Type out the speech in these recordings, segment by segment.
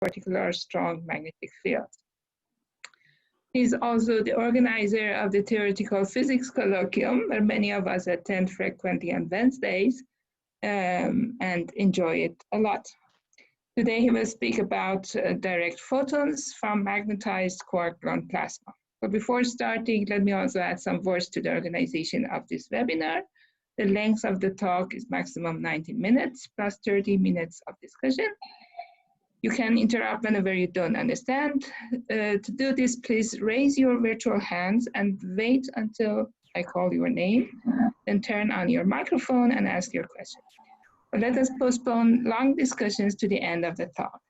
particular strong magnetic field. He's also the organizer of the Theoretical Physics Colloquium, where many of us attend frequently on Wednesdays and enjoy it a lot. Today he will speak about direct photons from magnetized quark-gluon plasma. But before starting, let me also add some words to the organization of this webinar. The length of the talk is maximum 90 minutes plus 30 minutes of discussion. You can interrupt whenever you don't understand. To do this, please raise your virtual hands and wait until I call your name, then turn on your microphone and ask your question. But let us postpone long discussions to the end of the talk.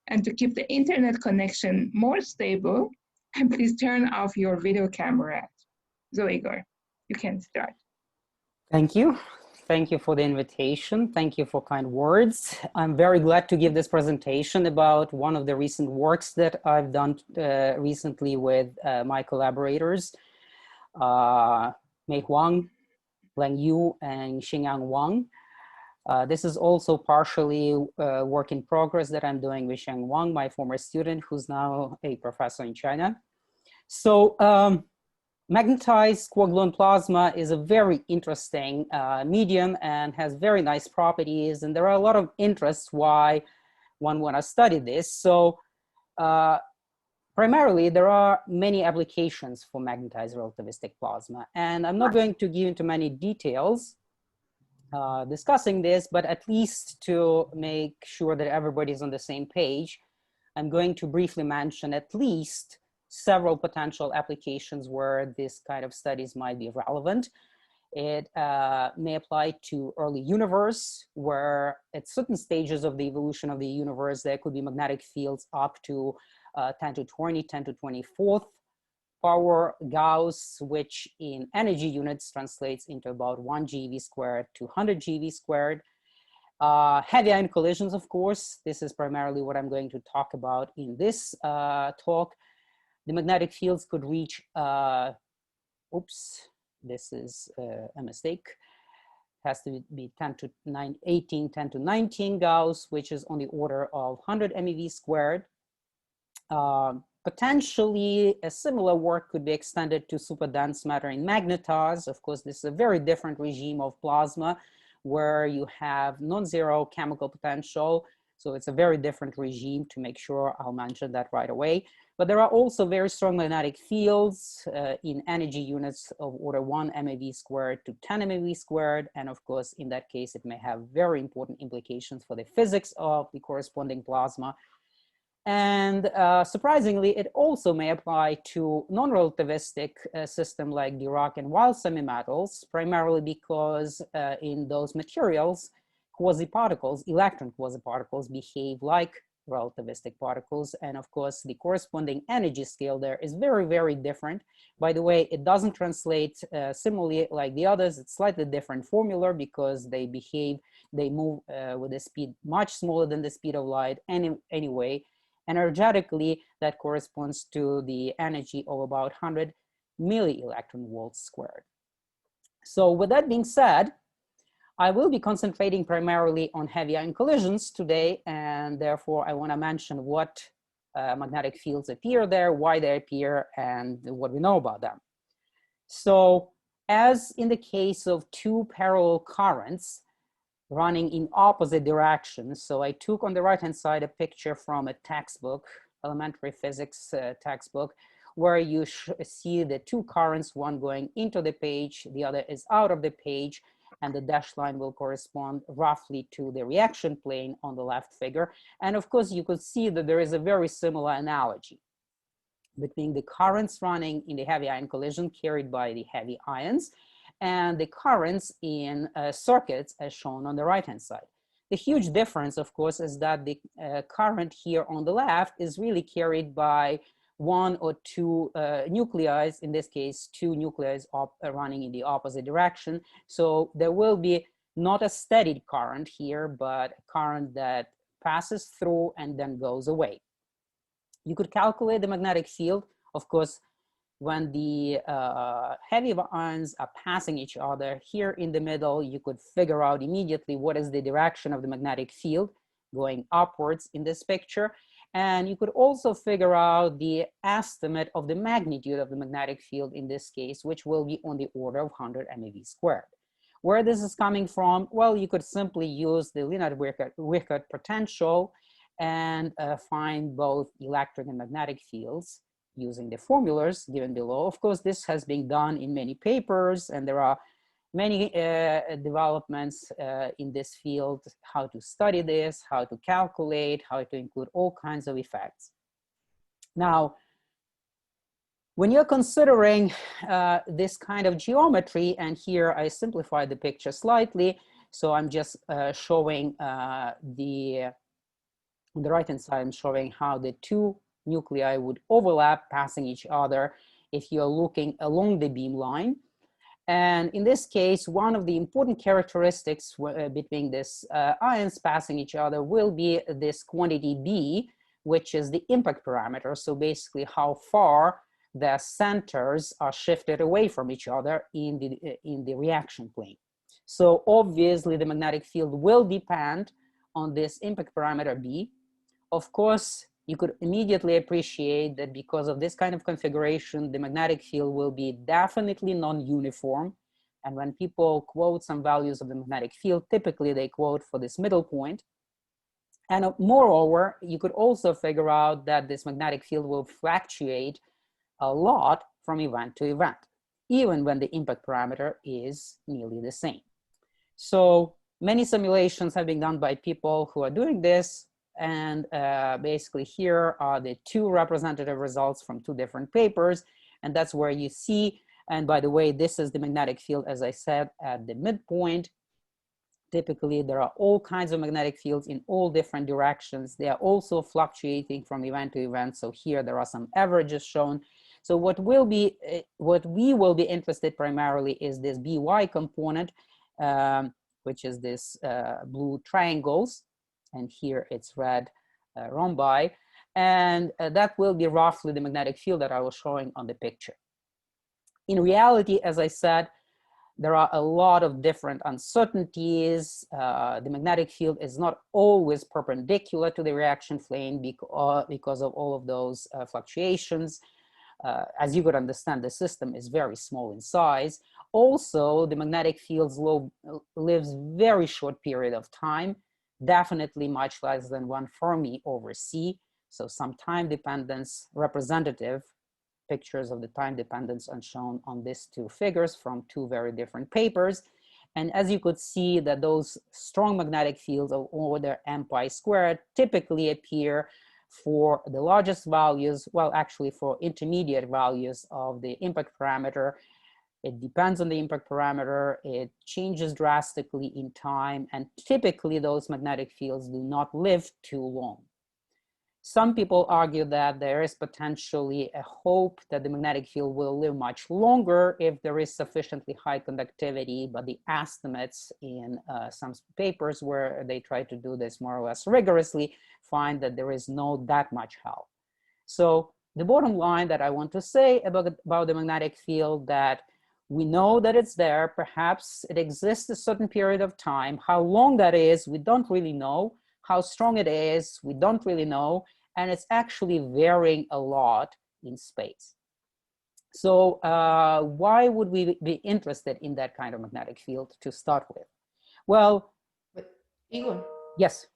And to keep the internet connection more stable, please turn off your video camera. So Igor, you can start. Thank you. Thank you for the invitation. Thank you for kind words. I'm very glad to give this presentation about one of the recent works that I've done recently with my collaborators, Mei Huang, Lang Yu, and Xingyang Wang. This is also partially work in progress that I'm doing with Sheng Wang, my former student, who's now a professor in China. So magnetized quark-gluon plasma is a very interesting medium and has very nice properties. And there are a lot of interests why one want to study this. So primarily, there are many applications for magnetized relativistic plasma. And I'm not going to give into many details discussing this, but at least to make sure that everybody's on the same page, I'm going to briefly mention at least several potential applications where this kind of studies might be relevant. It may apply to early universe, where at certain stages of the evolution of the universe, there could be magnetic fields up to 10 to 20, 10 to 24th power Gauss, which in energy units translates into about 1 GeV squared to 100 GeV squared. Heavy ion collisions, of course, this is primarily what I'm going to talk about in this talk. The magnetic fields could reach, oops, this is a mistake. It has to be 10 to 19 Gauss, which is on the order of 100 MeV squared. Potentially, a similar work could be extended to superdense matter in magnetars. Of course, this is a very different regime of plasma where you have non-zero chemical potential. So it's a very different regime. To make sure, I'll mention that right away. But there are also very strong magnetic fields in energy units of order 1 MeV squared to 10 MeV squared. And of course, in that case, it may have very important implications for the physics of the corresponding plasma. And surprisingly, it also may apply to non-relativistic systems like Dirac and Weil semimetals, primarily because in those materials, quasi-particles, electron quasi-particles behave like relativistic particles. And of course, the corresponding energy scale there is very, very different. By the way, it doesn't translate similarly like the others. It's slightly different formula because they move with a speed much smaller than the speed of light. Anyway, energetically, that corresponds to the energy of about 100 milli-electron volts squared. So with that being said, I will be concentrating primarily on heavy ion collisions today, and therefore I want to mention what magnetic fields appear there, why they appear, and what we know about them. So as in the case of two parallel currents running in opposite directions, so I took on the right-hand side a picture from a textbook, elementary physics textbook, where you see the two currents, one going into the page, the other is out of the page, and the dashed line will correspond roughly to the reaction plane on the left figure. And of course, you could see that there is a very similar analogy between the currents running in the heavy ion collision carried by the heavy ions and the currents in circuits as shown on the right-hand side. The huge difference, of course, is that the current here on the left is really carried by one or two nuclei, in this case, two nuclei running in the opposite direction. So there will be not a steady current here, but a current that passes through and then goes away. You could calculate the magnetic field, of course, when the heavy ions are passing each other. Here in the middle, you could figure out immediately what is the direction of the magnetic field going upwards in this picture. And you could also figure out the estimate of the magnitude of the magnetic field in this case, which will be on the order of 100 MeV squared. Where this is coming from? Well, you could simply use the Linear-Wickert potential and find both electric and magnetic fields using the formulas given below. Of course, this has been done in many papers, and there are many developments in this field, how to study this, how to calculate, how to include all kinds of effects. Now, when you're considering this kind of geometry, and here I simplified the picture slightly, so I'm just showing on the right-hand side, I'm showing how the two nuclei would overlap, passing each other if you're looking along the beamline. And in this case, one of the important characteristics between these ions passing each other will be this quantity B, which is the impact parameter. So basically how far the centers are shifted away from each other in the reaction plane. So obviously the magnetic field will depend on this impact parameter B. Of course, you could immediately appreciate that because of this kind of configuration, the magnetic field will be definitely non-uniform. And when people quote some values of the magnetic field, typically they quote for this middle point. And moreover, you could also figure out that this magnetic field will fluctuate a lot from event to event, even when the impact parameter is nearly the same. So many simulations have been done by people who are doing this. And basically here are the two representative results from two different papers. And that's where you see, and by the way, this is the magnetic field, as I said, at the midpoint. Typically, there are all kinds of magnetic fields in all different directions. They are also fluctuating from event to event. So here there are some averages shown. So what we will be interested primarily is this By component, which is this blue triangles. And here it's red rhombi. And that will be roughly the magnetic field that I was showing on the picture. In reality, as I said, there are a lot of different uncertainties. The magnetic field is not always perpendicular to the reaction plane because of all of those fluctuations. As you could understand, the system is very small in size. Also, the magnetic field lives very short period of time, definitely much less than 1 Fermi over C. So some time dependence, representative pictures of the time dependence are shown on these two figures from two very different papers. And as you could see that those strong magnetic fields of order m pi squared typically appear for the largest values, well, actually for intermediate values of the impact parameter. It depends on the impact parameter. It changes drastically in time. And typically those magnetic fields do not live too long. Some people argue that there is potentially a hope that the magnetic field will live much longer if there is sufficiently high conductivity, but the estimates in some papers where they try to do this more or less rigorously find that there is no that much help. So the bottom line that I want to say about the magnetic field, that we know that it's there, perhaps it exists a certain period of time. How long that is, we don't really know. How strong it is, we don't really know, and it's actually varying a lot in space. So why would we be interested in that kind of magnetic field to start with? Well, but Igor, yes.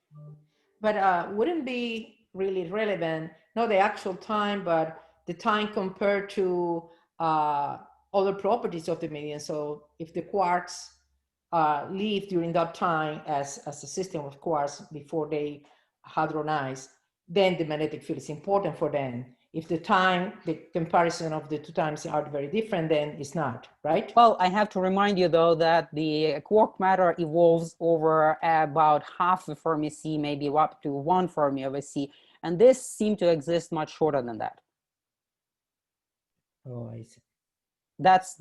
But wouldn't be really relevant, not the actual time, but the time compared to other properties of the medium. So if the quarks live during that time as a system of quarks before they hadronize, then the magnetic field is important for them. If the time, the comparison of the two times are very different, then it's not, right? Well, I have to remind you though that the quark matter evolves over about half a Fermi C, maybe up to 1 Fermi over C, and this seemed to exist much shorter than that. Oh, I see. That's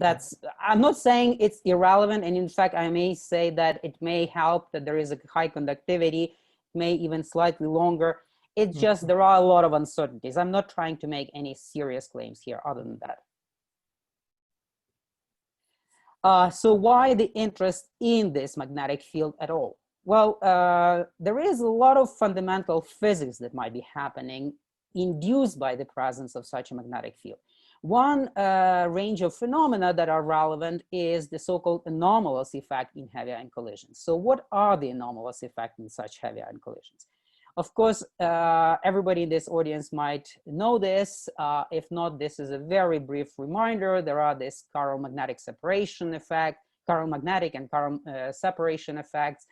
I'm not saying it's irrelevant, and in fact I may say that it may help that there is a high conductivity, may even slightly longer. It's just there are a lot of uncertainties. I'm not trying to make any serious claims here other than that. So why the interest in this magnetic field at all? Well, there is a lot of fundamental physics that might be happening induced by the presence of such a magnetic field. One range of phenomena that are relevant is the so-called anomalous effect in heavy ion collisions. So what are the anomalous effects in such heavy ion collisions? Of course, everybody in this audience might know this. If not, this is a very brief reminder. There are this chiral magnetic separation effect, chiral magnetic and chiral separation effects.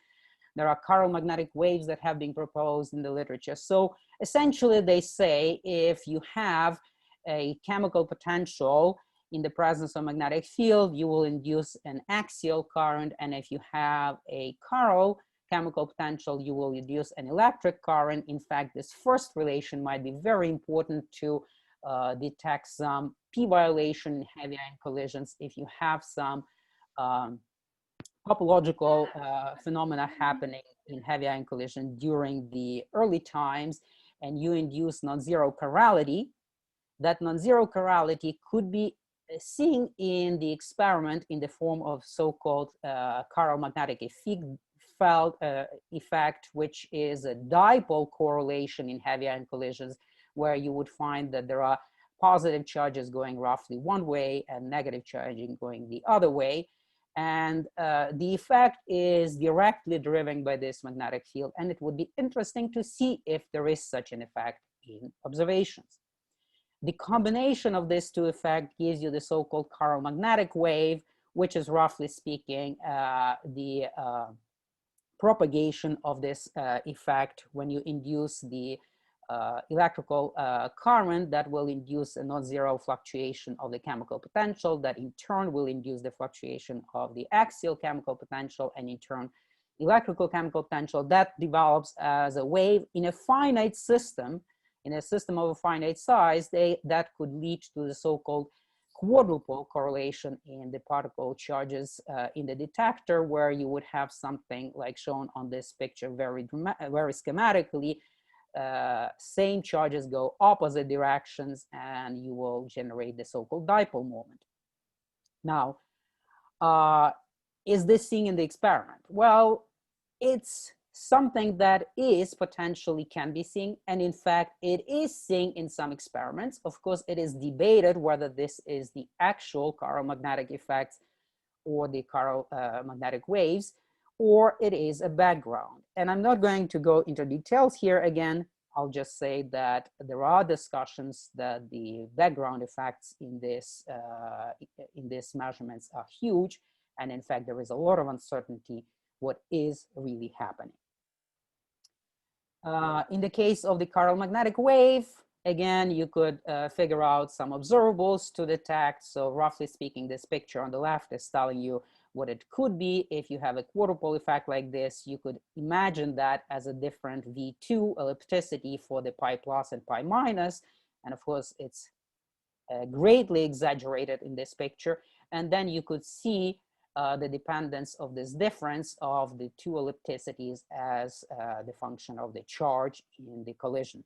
There are chiral magnetic waves that have been proposed in the literature. So essentially they say if you have a chemical potential in the presence of magnetic field, you will induce an axial current. And if you have a chiral chemical potential, you will induce an electric current. In fact, this first relation might be very important to detect some P violation in heavy ion collisions if you have some topological phenomena happening in heavy ion collision during the early times, and you induce non-zero chirality. That non-zero chirality could be seen in the experiment in the form of so-called chiral magnetic effect, which is a dipole correlation in heavy ion collisions, where you would find that there are positive charges going roughly one way and negative charging going the other way. And the effect is directly driven by this magnetic field. And it would be interesting to see if there is such an effect in observations. The combination of these two effects gives you the so-called chiral magnetic wave, which is roughly speaking the propagation of this effect when you induce the electrical current that will induce a non-zero fluctuation of the chemical potential, that in turn will induce the fluctuation of the axial chemical potential, and in turn electrical chemical potential that develops as a wave in a finite system, in a system of a finite size. That could lead to the so-called quadruple correlation in the particle charges in the detector, where you would have something like shown on this picture very schematically. Same charges go opposite directions, and you will generate the so-called dipole moment. Now, is this seen in the experiment? Well, it's something that is potentially can be seen, and in fact it is seen in some experiments. Of course, it is debated whether this is the actual chiral magnetic effects or the chiral magnetic waves, or it is a background. And I'm not going to go into details here again. I'll just say that there are discussions that the background effects in these measurements are huge, and in fact there is a lot of uncertainty what is really happening. In the case of the chiral magnetic wave, again, you could figure out some observables to detect. So roughly speaking, this picture on the left is telling you what it could be. If you have a quadrupole effect like this, you could imagine that as a different V2 ellipticity for the pi plus and pi minus. And of course, it's greatly exaggerated in this picture. And then you could see the dependence of this difference of the two ellipticities as the function of the charge in the collision.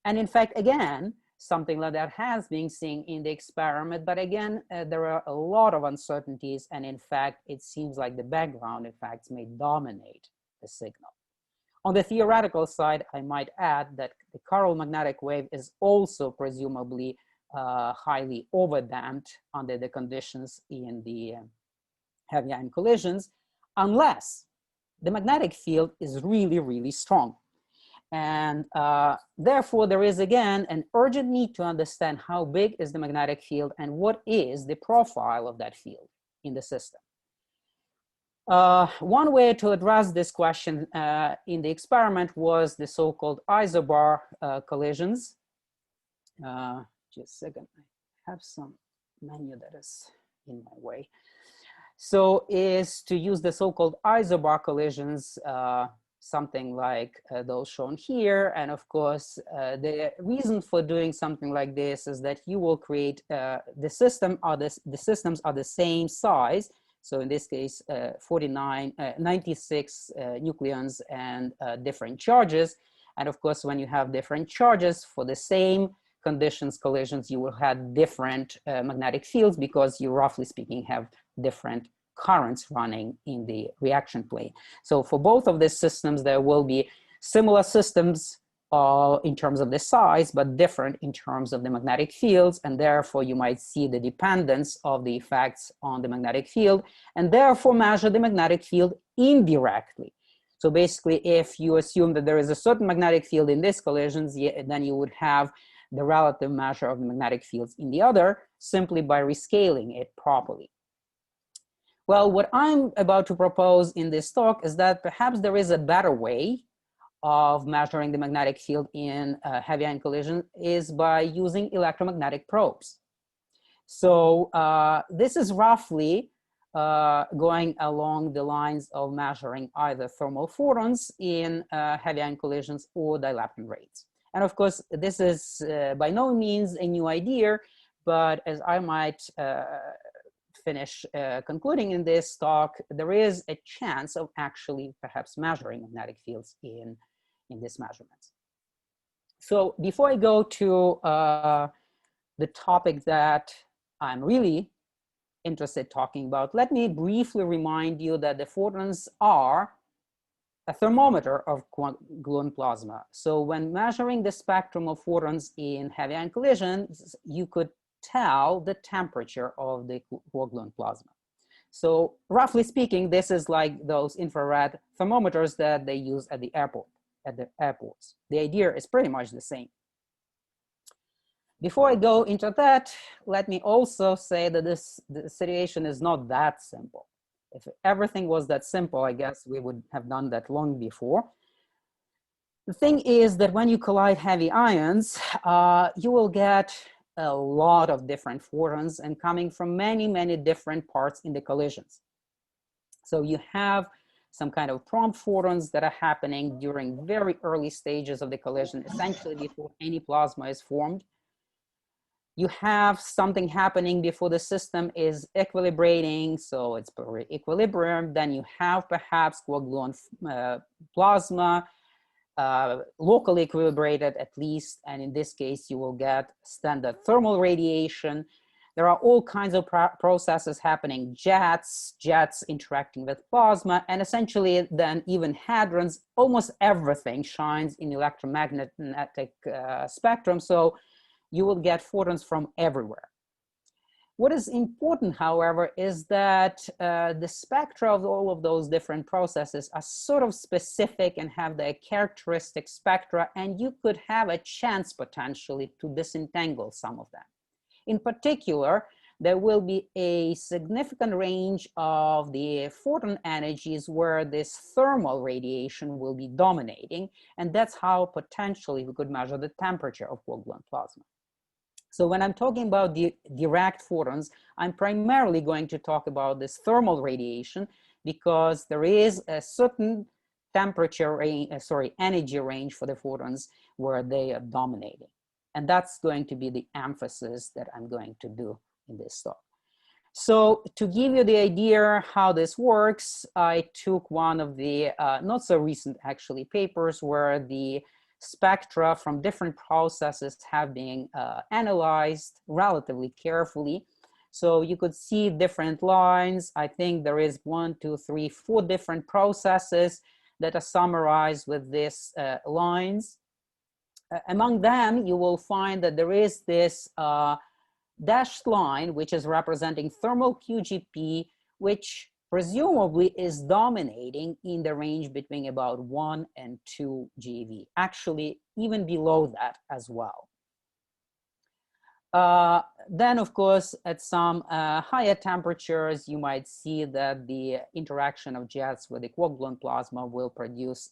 And in fact, again, something like that has been seen in the experiment, but again, there are a lot of uncertainties, and in fact, it seems like the background effects may dominate the signal. On the theoretical side, I might add that the chiral magnetic wave is also presumably highly overdamped under the conditions in the heavy ion collisions, unless the magnetic field is really, really strong. And therefore, there is again an urgent need to understand how big is the magnetic field and what is the profile of that field in the system. One way to address this question in the experiment was the so-called isobar collisions. Just a second, I have some menu that is in my way. So is to use the so-called isobar collisions, something like those shown here. And of course, the reason for doing something like this is that you will create the systems are the same size. So in this case, 96 nucleons and different charges. And of course, when you have different charges for the same conditions, collisions, you will have different magnetic fields because you, roughly speaking, have different currents running in the reaction plane. So for both of these systems, there will be similar systems in terms of the size, but different in terms of the magnetic fields, and therefore you might see the dependence of the effects on the magnetic field, and therefore measure the magnetic field indirectly. So basically, if you assume that there is a certain magnetic field in these collisions, then you would have the relative measure of the magnetic fields in the other, simply by rescaling it properly. Well, what I'm about to propose in this talk is that perhaps there is a better way of measuring the magnetic field in heavy ion collision is by using electromagnetic probes. So this is roughly going along the lines of measuring either thermal photons in heavy ion collisions or dielectron rates. And of course, this is by no means a new idea, but as I might finish concluding in this talk, there is a chance of actually perhaps measuring magnetic fields in these measurements. So before I go to the topic that I'm really interested talking about, let me briefly remind you that the photons are a thermometer of quark-gluon plasma. So when measuring the spectrum of photons in heavy ion collisions, you could tell the temperature of the quark-gluon plasma. So roughly speaking, this is like those infrared thermometers that they use at the airports. The idea is pretty much the same. Before I go into that, let me also say that the situation is not that simple. If everything was that simple, I guess we would have done that long before. The thing is that when you collide heavy ions, you will get a lot of different photons and coming from many, many different parts in the collisions. So you have some kind of prompt photons that are happening during very early stages of the collision, essentially before any plasma is formed. You have something happening before the system is equilibrating, so it's equilibrium. Then you have perhaps quark-gluon plasma, locally equilibrated at least, and in this case you will get standard thermal radiation. There are all kinds of processes happening, jets interacting with plasma, and essentially then even hadrons. Almost everything shines in electromagnetic spectrum, so you will get photons from everywhere. What is important, however, is that the spectra of all of those different processes are sort of specific and have their characteristic spectra, and you could have a chance potentially to disentangle some of them. In particular, there will be a significant range of the photon energies where this thermal radiation will be dominating, and that's how potentially we could measure the temperature of quark-gluon plasma. So when I'm talking about the direct photons, I'm primarily going to talk about this thermal radiation because there is a certain temperature range, energy range for the photons where they are dominating. And that's going to be the emphasis that I'm going to do in this talk. So to give you the idea how this works, I took one of the not so recent actually papers where the spectra from different processes have been analyzed relatively carefully. So you could see different lines. I think there is 1, 2, 3, 4 different processes that are summarized with these lines. Among them, you will find that there is this dashed line, which is representing thermal QGP, which presumably is dominating in the range between about 1 and 2 GeV, actually even below that as well. Then, of course, at some higher temperatures, you might see that the interaction of jets with the quark-gluon plasma will produce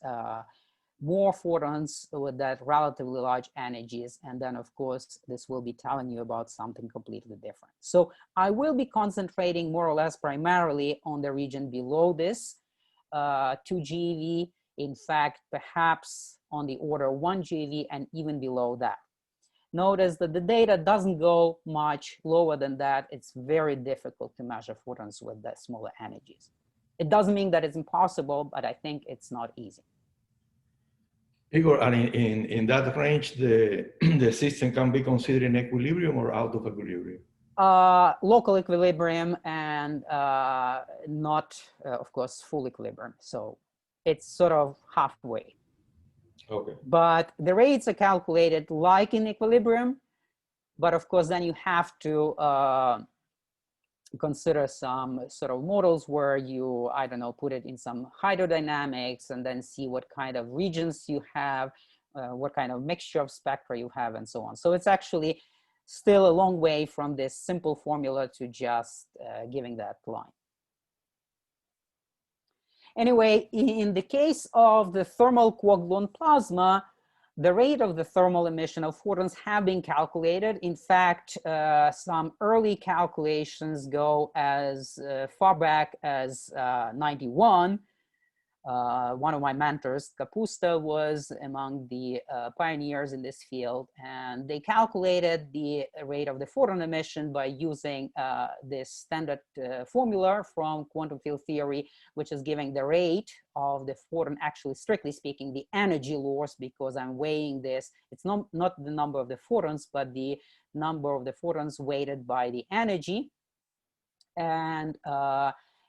more photons with that relatively large energies. And then, of course, this will be telling you about something completely different. So I will be concentrating more or less primarily on the region below this 2 GeV. In fact, perhaps on the order 1 GeV and even below that. Notice that the data doesn't go much lower than that. It's very difficult to measure photons with the smaller energies. It doesn't mean that it's impossible, but I think it's not easy. Igor, and in that range, the system can be considered in equilibrium or out of equilibrium? local equilibrium and not, of course, full equilibrium. So it's sort of halfway. Okay. But the rates are calculated like in equilibrium, but of course, then you have to consider some sort of models where you, I don't know, put it in some hydrodynamics and then see what kind of regions you have, what kind of mixture of spectra you have, and so on. So it's actually still a long way from this simple formula to just giving that line. Anyway, in the case of the thermal quark-gluon plasma, the rate of the thermal emission of photons have been calculated. In fact, some early calculations go as far back as 91. One of my mentors, Kapusta, was among the pioneers in this field, and they calculated the rate of the photon emission by using this standard formula from quantum field theory, which is giving the rate of the photon, actually, strictly speaking, the energy loss, because I'm weighing this. It's not the number of the photons, but the number of the photons weighted by the energy. And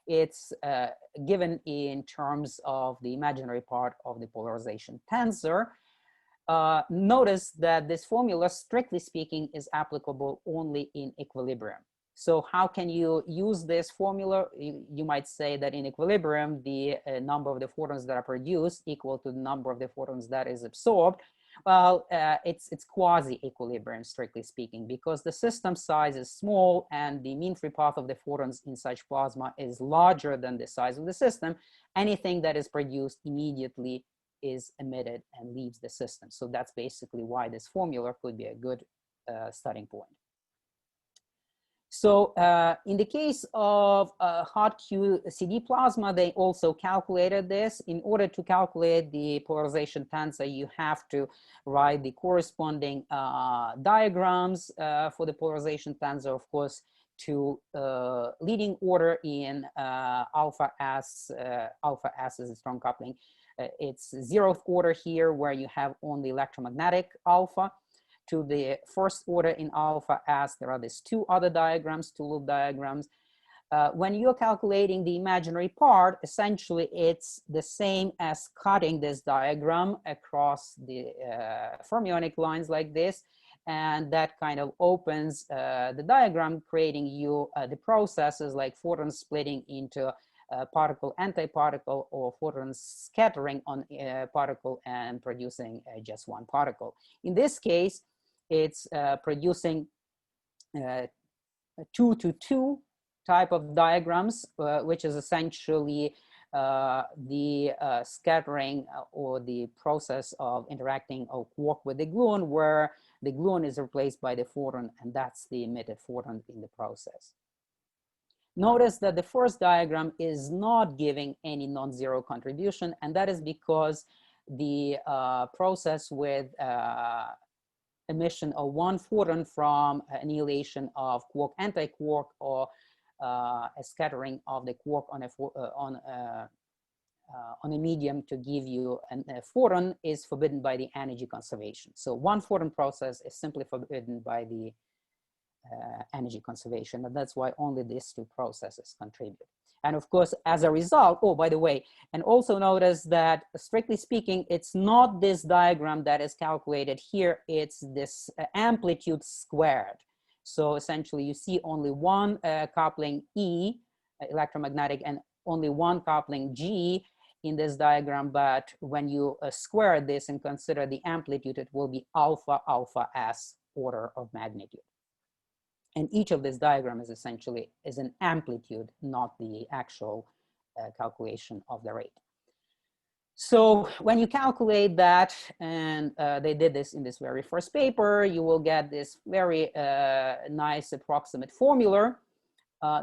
it's given in terms of the imaginary part of the polarization tensor. Notice that this formula, strictly speaking, is applicable only in equilibrium. So how can you use this formula? You might say that in equilibrium, the number of the photons that are produced equal to the number of the photons that is absorbed. Well, it's quasi-equilibrium, strictly speaking, because the system size is small and the mean free path of the photons in such plasma is larger than the size of the system. Anything that is produced immediately is emitted and leaves the system. So that's basically why this formula could be a good starting point. So in the case of hot QCD plasma, they also calculated this. In order to calculate the polarization tensor, you have to write the corresponding diagrams for the polarization tensor, of course, to leading order in alpha S. Alpha S is a strong coupling. It's 0th order here, where you have only electromagnetic alpha. To the first order in alpha S, there are these two other diagrams, two loop diagrams. When you're calculating the imaginary part, essentially it's the same as cutting this diagram across the fermionic lines like this, and that kind of opens the diagram, creating you the processes like photons splitting into particle-antiparticle, or photons scattering on a particle and producing just one particle. In this case, it's producing 2-to-2 type of diagrams, which is essentially the scattering or the process of interacting of quark with the gluon, where the gluon is replaced by the photon, and that's the emitted photon in the process. Notice that the first diagram is not giving any non-zero contribution, and that is because the process with emission of one photon from annihilation of quark-antiquark, or a scattering of the quark on a medium to give you a photon is forbidden by the energy conservation. So one photon process is simply forbidden by the energy conservation, and that's why only these two processes contribute. And of course, as a result, oh, by the way, and also notice that, strictly speaking, it's not this diagram that is calculated here, it's this amplitude squared. So essentially, you see only one coupling E, electromagnetic, and only one coupling G in this diagram, but when you square this and consider the amplitude, it will be alpha S order of magnitude. And each of this diagram is essentially an amplitude, not the actual calculation of the rate. So when you calculate that, and they did this in this very first paper, you will get this very nice approximate formula.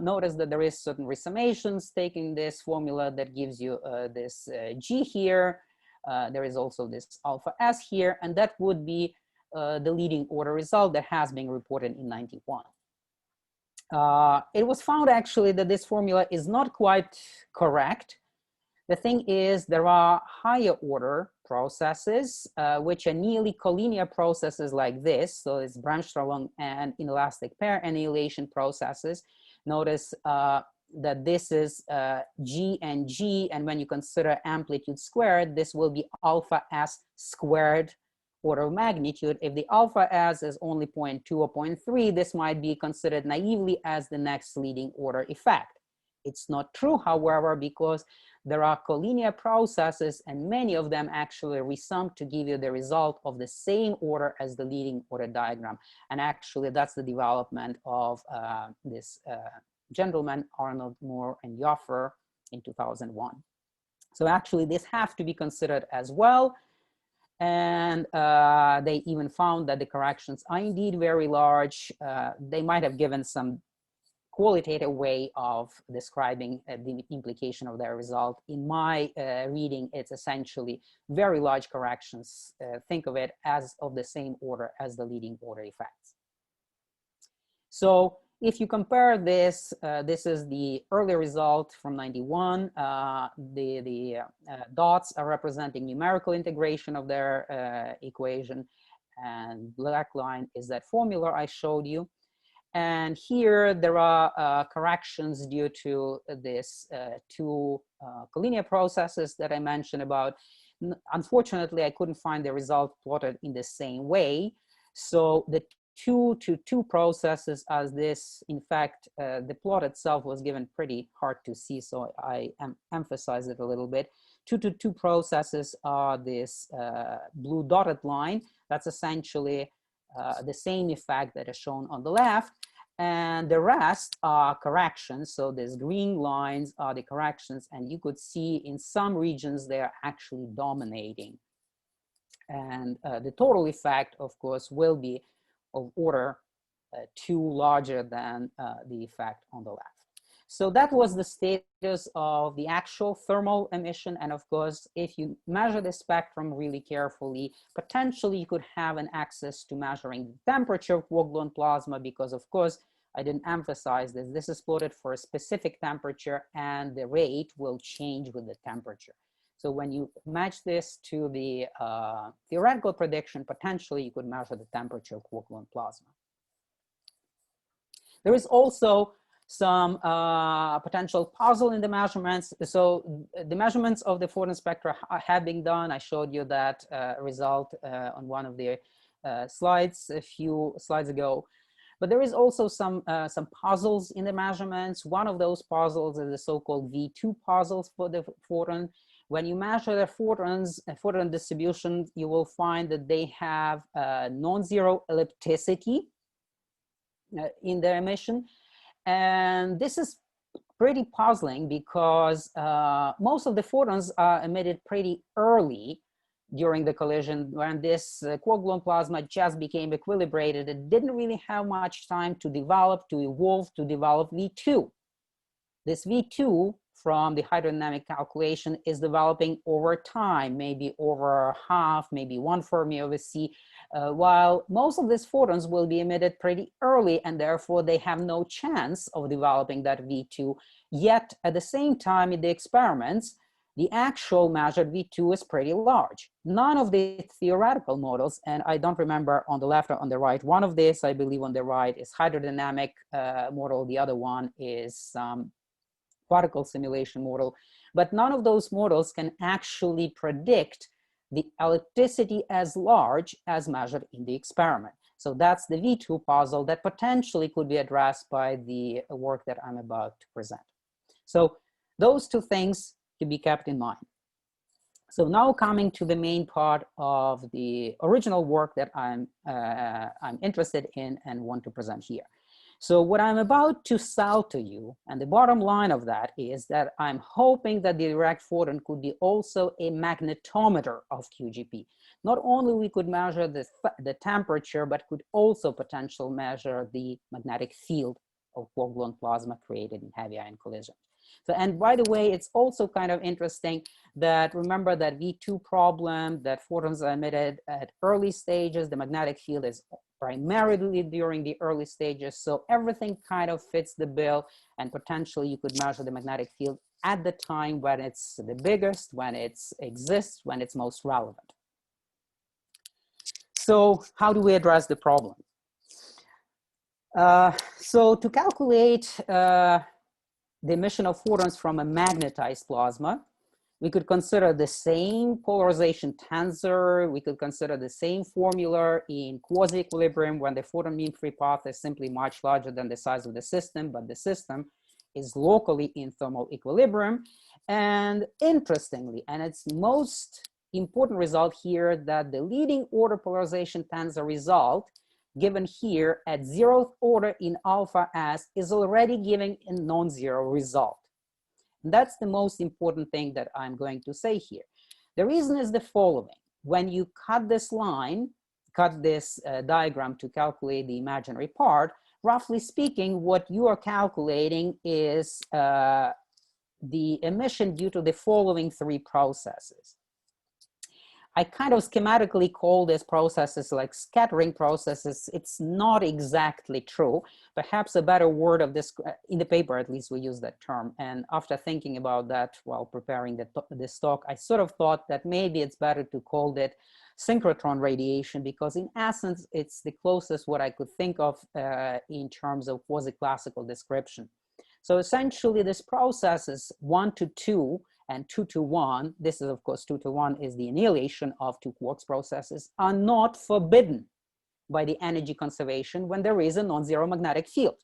Notice that there is certain resummations taking this formula that gives you this G here. There is also this alpha S here, and that would be the leading order result that has been reported in 91. It was found actually that this formula is not quite correct. The thing is, there are higher order processes, which are nearly collinear processes like this. So it's Bremsstrahlung and inelastic pair annihilation processes. Notice that this is G and G, and when you consider amplitude squared, this will be alpha S squared order of magnitude. If the alpha S is only 0.2 or 0.3, this might be considered naively as the next leading order effect. It's not true, however, because there are collinear processes and many of them actually resum to give you the result of the same order as the leading order diagram. And actually that's the development of this gentleman, Arnold, Moore, and Joffer in 2001. So actually this have to be considered as well. And they even found that the corrections are indeed very large. They might have given some qualitative way of describing the implication of their result. In my reading, it's essentially very large corrections. Think of it as of the same order as the leading order effects. So if you compare this, this is the early result from 91. The dots are representing numerical integration of their equation, and black line is that formula I showed you. And here there are corrections due to this two collinear processes that I mentioned about. Unfortunately, I couldn't find the result plotted in the same way. So the 2 to 2 processes as this, in fact, the plot itself was given pretty hard to see, so I emphasize it a little bit. 2 to 2 processes are this blue dotted line. That's essentially the same effect that is shown on the left, and the rest are corrections. So these green lines are the corrections, and you could see in some regions they are actually dominating. And the total effect, of course, will be of order 2 larger than the effect on the left. So that was the status of the actual thermal emission. And of course, if you measure the spectrum really carefully, potentially you could have an access to measuring the temperature of quark-gluon plasma, because of course, I didn't emphasize this. This is plotted for a specific temperature and the rate will change with the temperature. So when you match this to the theoretical prediction, potentially you could measure the temperature of quark-gluon plasma. There is also some potential puzzle in the measurements. So the measurements of the photon spectra have been done. I showed you that result on one of the slides a few slides ago. But there is also some puzzles in the measurements. One of those puzzles is the so-called V2 puzzles for the photon. When you measure the photons, photon distribution, you will find that they have non-zero ellipticity in their emission. And this is pretty puzzling because most of the photons are emitted pretty early during the collision. When this quark-gluon plasma just became equilibrated, it didn't really have much time to develop, to evolve, to develop V2. This V2 from the hydrodynamic calculation is developing over time, maybe over half, maybe 1 Fermi over C, while most of these photons will be emitted pretty early, and therefore they have no chance of developing that V2. Yet at the same time in the experiments, the actual measured V2 is pretty large. None of the theoretical models, and I don't remember on the left or on the right, one of these, I believe on the right, is hydrodynamic model, the other one is particle simulation model, but none of those models can actually predict the ellipticity as large as measured in the experiment. So that's the V2 puzzle that potentially could be addressed by the work that I'm about to present. So those two things to be kept in mind. So now coming to the main part of the original work that I'm interested in and want to present here. So what I'm about to sell to you, and the bottom line of that is that I'm hoping that the direct photon could be also a magnetometer of QGP. Not only we could measure the temperature, but could also potentially measure the magnetic field of quark-gluon plasma created in heavy ion collision. So, and by the way, it's also kind of interesting that remember that V2 problem, that photons are emitted at early stages, the magnetic field is primarily during the early stages. So everything kind of fits the bill, and potentially you could measure the magnetic field at the time when it's the biggest, when it exists, when it's most relevant. So how do we address the problem? So to calculate the emission of photons from a magnetized plasma, we could consider the same polarization tensor. We could consider the same formula in quasi-equilibrium when the photon mean free path is simply much larger than the size of the system, but the system is locally in thermal equilibrium. And interestingly, and its most important result here, that the leading order polarization tensor result given here at 0th order in alpha s is already giving a non-zero result. And that's the most important thing that I'm going to say here. The reason is the following. When you cut this line, cut this diagram to calculate the imaginary part, roughly speaking, what you are calculating is the emission due to the following three processes. I kind of schematically call these processes like scattering processes. It's not exactly true. Perhaps a better word of this, in the paper at least we use that term. And after thinking about that while preparing this talk, I sort of thought that maybe it's better to call it synchrotron radiation, because in essence, it's the closest what I could think of in terms of quasi-classical description. So essentially this process is 1 to 2 and 2 to 1, this is of course 2 to 1 is the annihilation of two quarks processes, are not forbidden by the energy conservation when there is a non-zero magnetic field.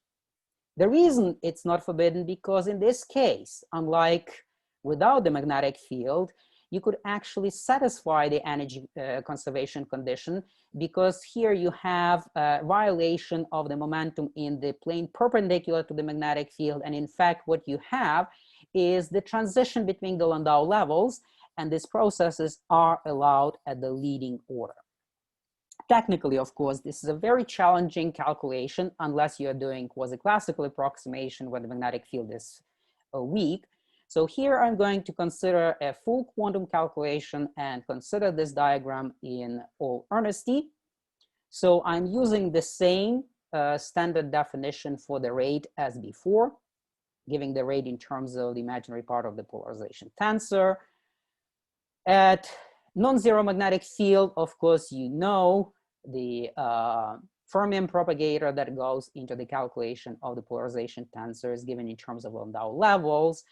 The reason it's not forbidden because in this case, unlike without the magnetic field, you could actually satisfy the energy conservation condition, because here you have a violation of the momentum in the plane perpendicular to the magnetic field. And in fact, what you have is the transition between the Landau levels, and these processes are allowed at the leading order. Technically, of course, this is a very challenging calculation unless you're doing quasi-classical approximation when the magnetic field is weak. So here I'm going to consider a full quantum calculation and consider this diagram in all earnesty. So I'm using the same standard definition for the rate as before, giving the rate in terms of the imaginary part of the polarization tensor. At non-zero magnetic field, of course, you know the fermion propagator that goes into the calculation of the polarization tensor is given in terms of Landau levels.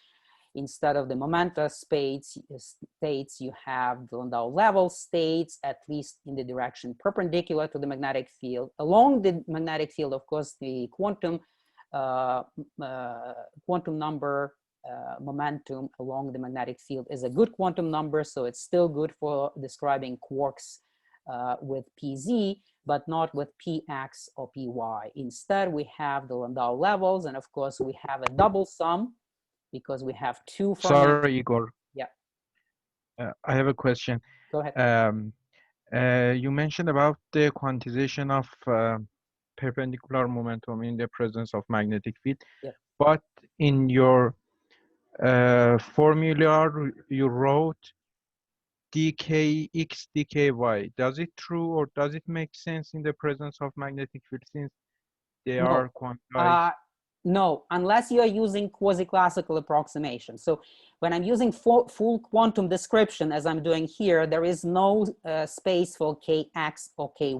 Instead of the momenta states, you have the Landau level states, at least in the direction perpendicular to the magnetic field. Along the magnetic field, of course, the quantum number momentum along the magnetic field is a good quantum number, so it's still good for describing quarks with pz, but not with px or py. Instead, we have the Landau levels, and of course, we have a double sum because we have two fermion. Sorry, Igor. Yeah. I have a question. Go ahead. You mentioned about the quantization of perpendicular momentum in the presence of magnetic field, yeah. But in your formula you wrote dkx dky. Does it true, or does it make sense in the presence of magnetic field since they are quantized? No, unless you are using quasi-classical approximation. So when I'm using full quantum description, as I'm doing here, there is no space for kx or ky.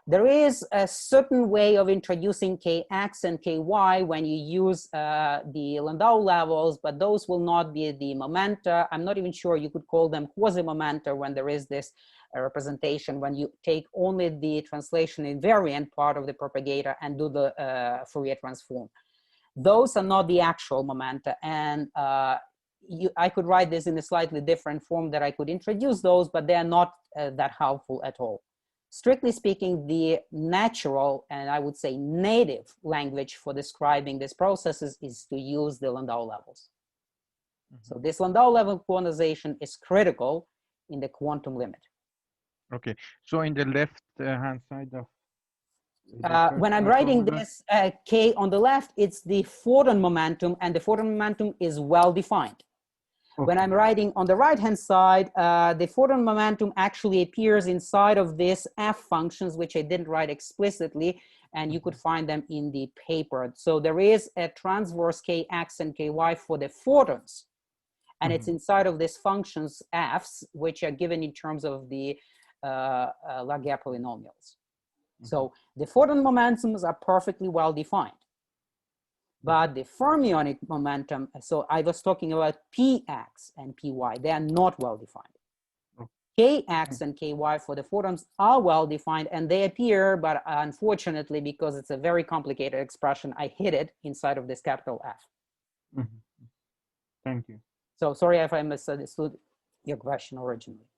There is a certain way of introducing kx and ky when you use the Landau levels, but those will not be the momenta. I'm not even sure you could call them quasi-momenta when there is this representation, when you take only the translation invariant part of the propagator and do the Fourier transform. Those are not the actual momenta, and I could write this in a slightly different form that I could introduce those, but they are not that helpful at all. Strictly speaking, the natural, and I would say native language for describing these processes is to use the Landau levels. So this Landau level quantization is critical in the quantum limit. Okay, so in the left hand side of when I'm writing this k on the left, it's the photon momentum, and the photon momentum is well defined. When I'm writing on the right-hand side, the photon momentum actually appears inside of this f functions, which I didn't write explicitly, and you could find them in the paper. So there is a transverse kx and ky for the photons, and it's inside of these functions f's, which are given in terms of the Laguerre polynomials. So the photon momentums are perfectly well defined. But the fermionic momentum, so I was talking about px and py, they are not well defined. Kx and ky for the photons are well defined, and they appear, but unfortunately, because it's a very complicated expression, I hid it inside of this capital F. Thank you. So sorry if I misunderstood your question originally.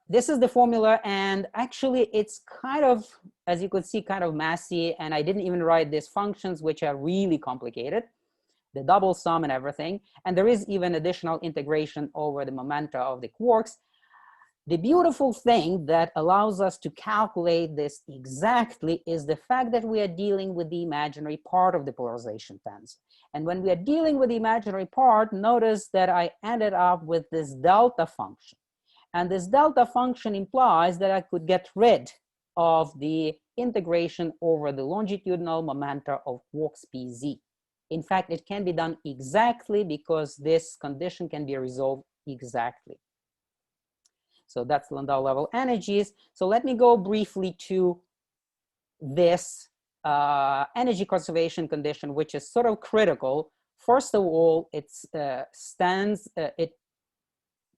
This is the formula, and actually it's kind of, as you could see, kind of messy, and I didn't even write these functions, which are really complicated, the double sum and everything, and there is even additional integration over the momenta of the quarks. The beautiful thing that allows us to calculate this exactly is the fact that we are dealing with the imaginary part of the polarization tensor. And when we are dealing with the imaginary part, notice that I ended up with this delta function. And this delta function implies that I could get rid of the integration over the longitudinal momenta of quarks pz. In fact, it can be done exactly because this condition can be resolved exactly. So that's Landau-level energies. So let me go briefly to this energy conservation condition, which is sort of critical. First of all, it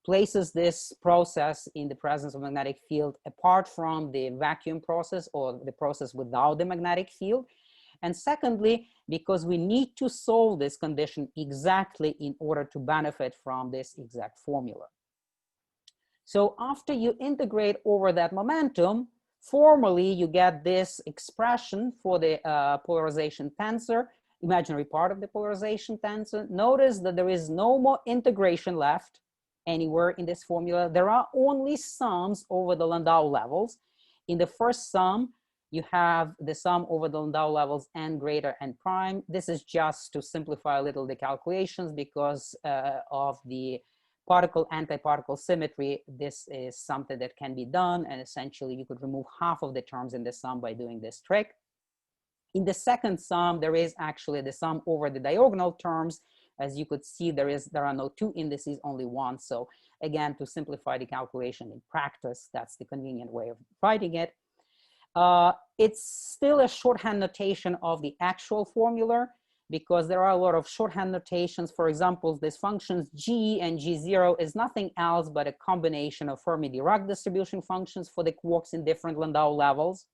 places this process in the presence of magnetic field apart from the vacuum process or the process without the magnetic field. And secondly, because we need to solve this condition exactly in order to benefit from this exact formula. So after you integrate over that momentum, formally you get this expression for the polarization tensor, imaginary part of the polarization tensor. Notice that there is no more integration left anywhere in this formula. There are only sums over the Landau levels. In the first sum, you have the sum over the Landau levels n greater n prime. This is just to simplify a little the calculations because of the particle-antiparticle symmetry. This is something that can be done, and essentially you could remove half of the terms in the sum by doing this trick. In the second sum, there is actually the sum over the diagonal terms. As you could see, there are no two indices, only one. So again, to simplify the calculation in practice, that's the convenient way of writing it. It's still a shorthand notation of the actual formula, because there are a lot of shorthand notations. For example, these functions g and g0 is nothing else but a combination of Fermi-Dirac distribution functions for the quarks in different Landau levels.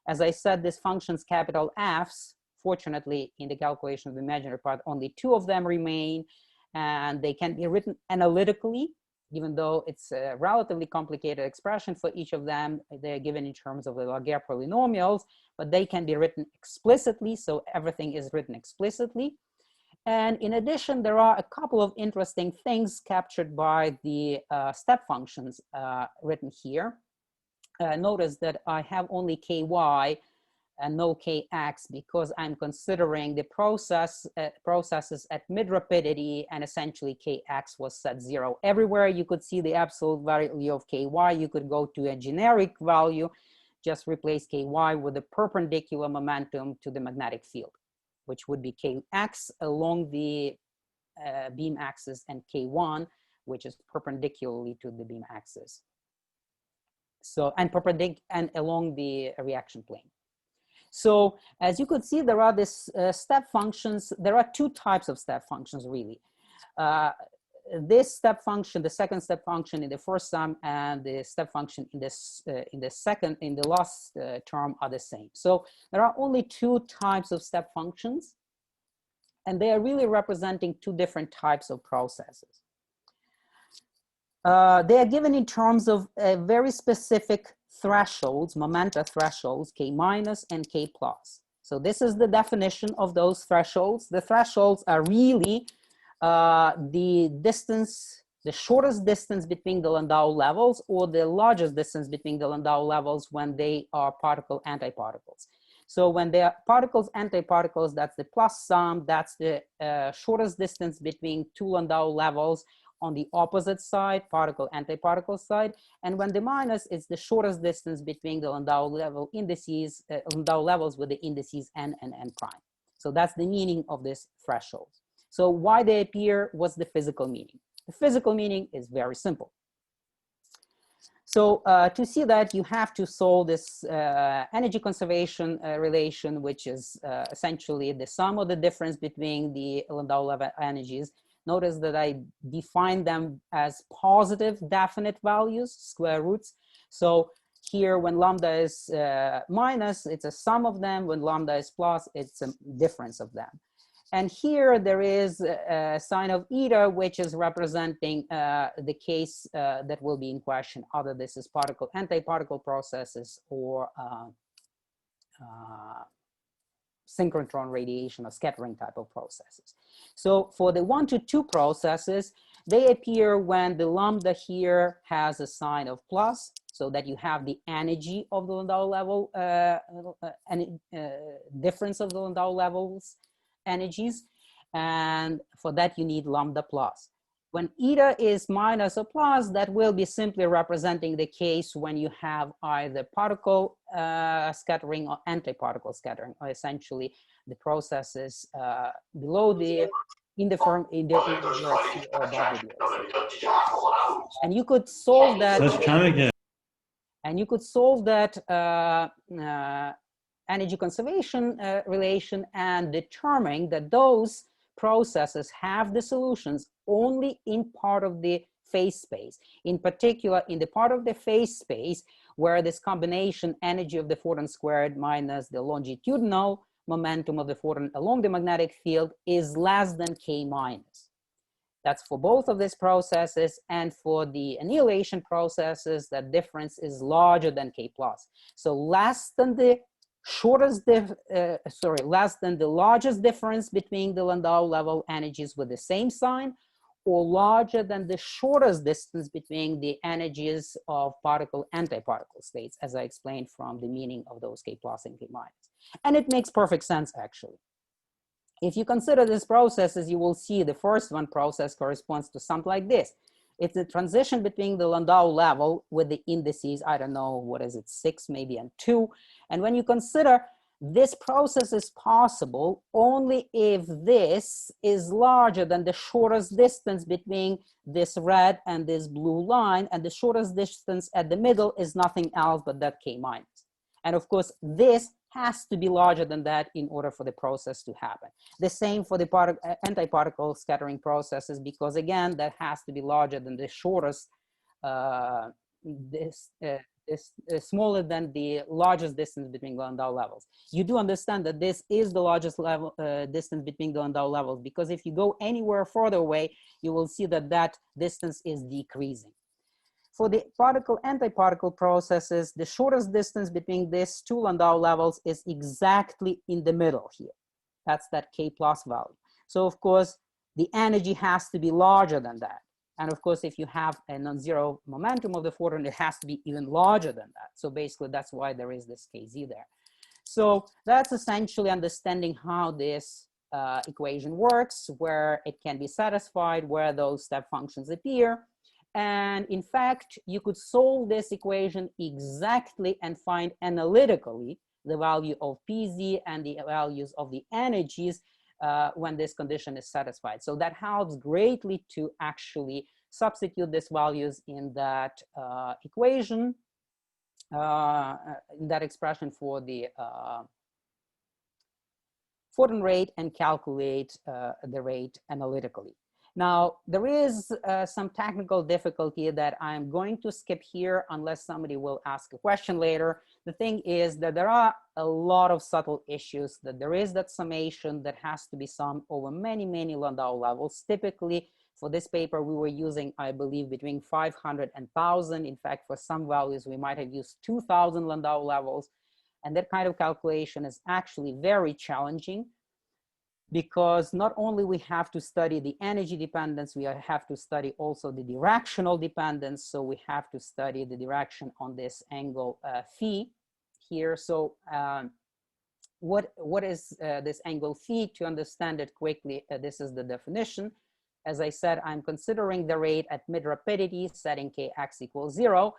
As I said, these functions, capital F's, fortunately, in the calculation of the imaginary part, only two of them remain, and they can be written analytically, even though it's a relatively complicated expression for each of them. They're given in terms of the Laguerre polynomials, but they can be written explicitly, so everything is written explicitly. And in addition, there are a couple of interesting things captured by the step functions written here. Notice that I have only ky and no kx because I'm considering the processes at mid rapidity, and essentially kx was set 0. Everywhere you could see the absolute value of ky, you could go to a generic value, just replace ky with the perpendicular momentum to the magnetic field, which would be kx along the beam axis, and k1, which is perpendicularly to the beam axis. So, and along the reaction plane. So as you could see, there are these step functions. There are two types of step functions, really. This step function, the second step function in the first sum, and the step function in the last term are the same. So there are only two types of step functions, and they are really representing two different types of processes. They are given in terms of very specific thresholds, momenta thresholds, k minus and k plus. So this is the definition of those thresholds. The thresholds are really the distance, the shortest distance between the Landau levels, or the largest distance between the Landau levels when they are particle-antiparticles. So when there are particles, antiparticles, that's the plus sum, that's the shortest distance between two Landau levels on the opposite side, particle-antiparticle side. And when the minus is the shortest distance between the Landau level indices, Landau levels with the indices n and n prime. So that's the meaning of this threshold. So why they appear, what's the physical meaning? The physical meaning is very simple. So to see that, you have to solve this energy conservation relation, which is essentially the sum of the difference between the Landau level energies. Notice that I define them as positive definite values, square roots. So here, when lambda is minus, it's a sum of them. When lambda is plus, it's a difference of them. And here there is a sign of eta, which is representing the case that will be in question, either this is particle-antiparticle processes or synchrotron radiation or scattering type of processes. So for the 1 to 2 processes, they appear when the lambda here has a sign of plus, so that you have the energy of the Landau level, difference of the Landau levels energies, and for that you need lambda plus. When eta is minus or plus, that will be simply representing the case when you have either particle scattering or antiparticle scattering, or essentially the processes below the in the DRC or above the DRC. And you could solve that. Let's try again. And you could solve that energy conservation relation and determine that those processes have the solutions only in part of the phase space. In particular, in the part of the phase space where this combination energy of the photon squared minus the longitudinal momentum of the photon along the magnetic field is less than K minus. That's for both of these processes, and for the annihilation processes, that difference is larger than K plus. So less than the less than the largest difference between the Landau level energies with the same sign, or larger than the shortest distance between the energies of particle-antiparticle states, as I explained from the meaning of those K plus and K minus. And it makes perfect sense, actually. If you consider these processes, you will see the first one process corresponds to something like this. It's a transition between the Landau level with the indices, I don't know, what is it, 6 maybe and 2. And when you consider this process is possible only if this is larger than the shortest distance between this red and this blue line, and the shortest distance at the middle is nothing else but that K minus. And of course, this has to be larger than that in order for the process to happen. The same for the antiparticle scattering processes, because again, that has to be larger than the shortest, smaller than the largest distance between Landau levels. You do understand that this is the largest level distance between the Landau levels, because if you go anywhere further away, you will see that that distance is decreasing. For the particle-antiparticle processes, the shortest distance between these two Landau levels is exactly in the middle here. That's that K plus value. So of course, the energy has to be larger than that. And of course, if you have a non-zero momentum of the photon, it has to be even larger than that. So basically, that's why there is this Kz there. So that's essentially understanding how this equation works, where it can be satisfied, where those step functions appear. And in fact, you could solve this equation exactly and find analytically the value of Pz and the values of the energies when this condition is satisfied. So that helps greatly to actually substitute these values in that equation, in that expression for the photon rate, and calculate the rate analytically. Now, there is some technical difficulty that I'm going to skip here unless somebody will ask a question later. The thing is that there are a lot of subtle issues, that there is that summation that has to be summed over many, many Landau levels. Typically, for this paper, we were using, I believe, between 500 and 1,000. In fact, for some values, we might have used 2,000 Landau levels. And that kind of calculation is actually very challenging, because not only we have to study the energy dependence, we have to study also the directional dependence. So we have to study the direction on this angle phi here. So what is this angle phi? To understand it quickly, this is the definition. As I said, I'm considering the rate at mid rapidity, setting kx equals 0.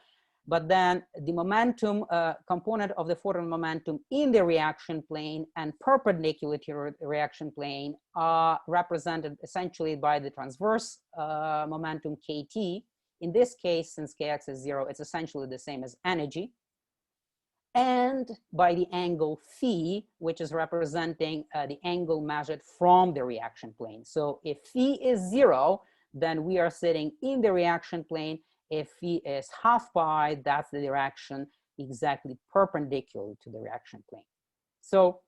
But then the momentum component of the photon momentum in the reaction plane and perpendicular to the reaction plane are represented essentially by the transverse momentum kt. In this case, since kx is 0, it's essentially the same as energy. And by the angle phi, which is representing the angle measured from the reaction plane. So if phi is 0, then we are sitting in the reaction plane. If phi is half pi, that's the direction exactly perpendicular to the reaction plane. So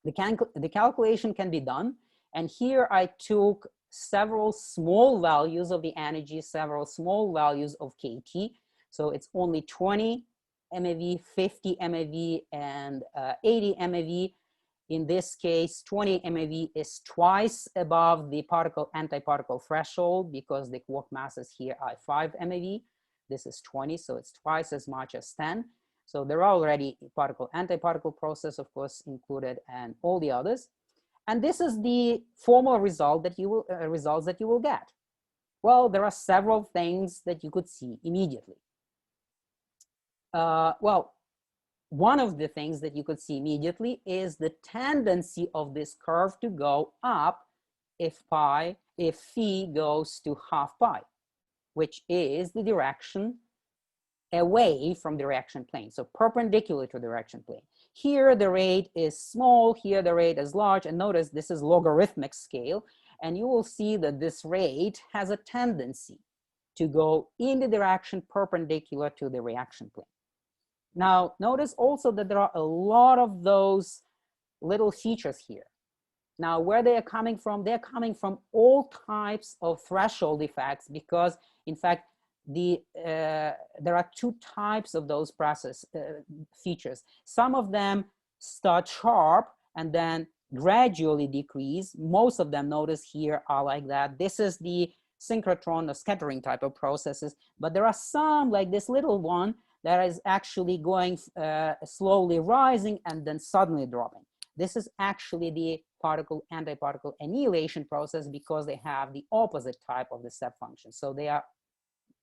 the calculation can be done. And here I took several small values of the energy, several small values of kT. So it's only 20 MeV, 50 MeV, and 80 MeV. In this case, 20 MeV is twice above the particle-antiparticle threshold because the quark masses here are 5 MeV. This is 20, so it's twice as much as 10. So there are already particle-antiparticle process, of course, included, and all the others. And this is the formal result that you will results that you will get. Well, there are several things that you could see immediately. Well, one of the things that you could see immediately is the tendency of this curve to go up if phi goes to half pi, which is the direction away from the reaction plane, so perpendicular to the reaction plane. Here the rate is small, here the rate is large, and notice this is logarithmic scale, and you will see that this rate has a tendency to go in the direction perpendicular to the reaction plane. Now, notice also that there are a lot of those little features here. Now, where they are coming from? They're coming from all types of threshold effects because, in fact, there are two types of those process features. Some of them start sharp and then gradually decrease. Most of them, notice here, are like that. This is the synchrotron or scattering type of processes, but there are some, like this little one, that is actually going slowly rising and then suddenly dropping. This is actually the particle-antiparticle annihilation process because they have the opposite type of the step function. So they are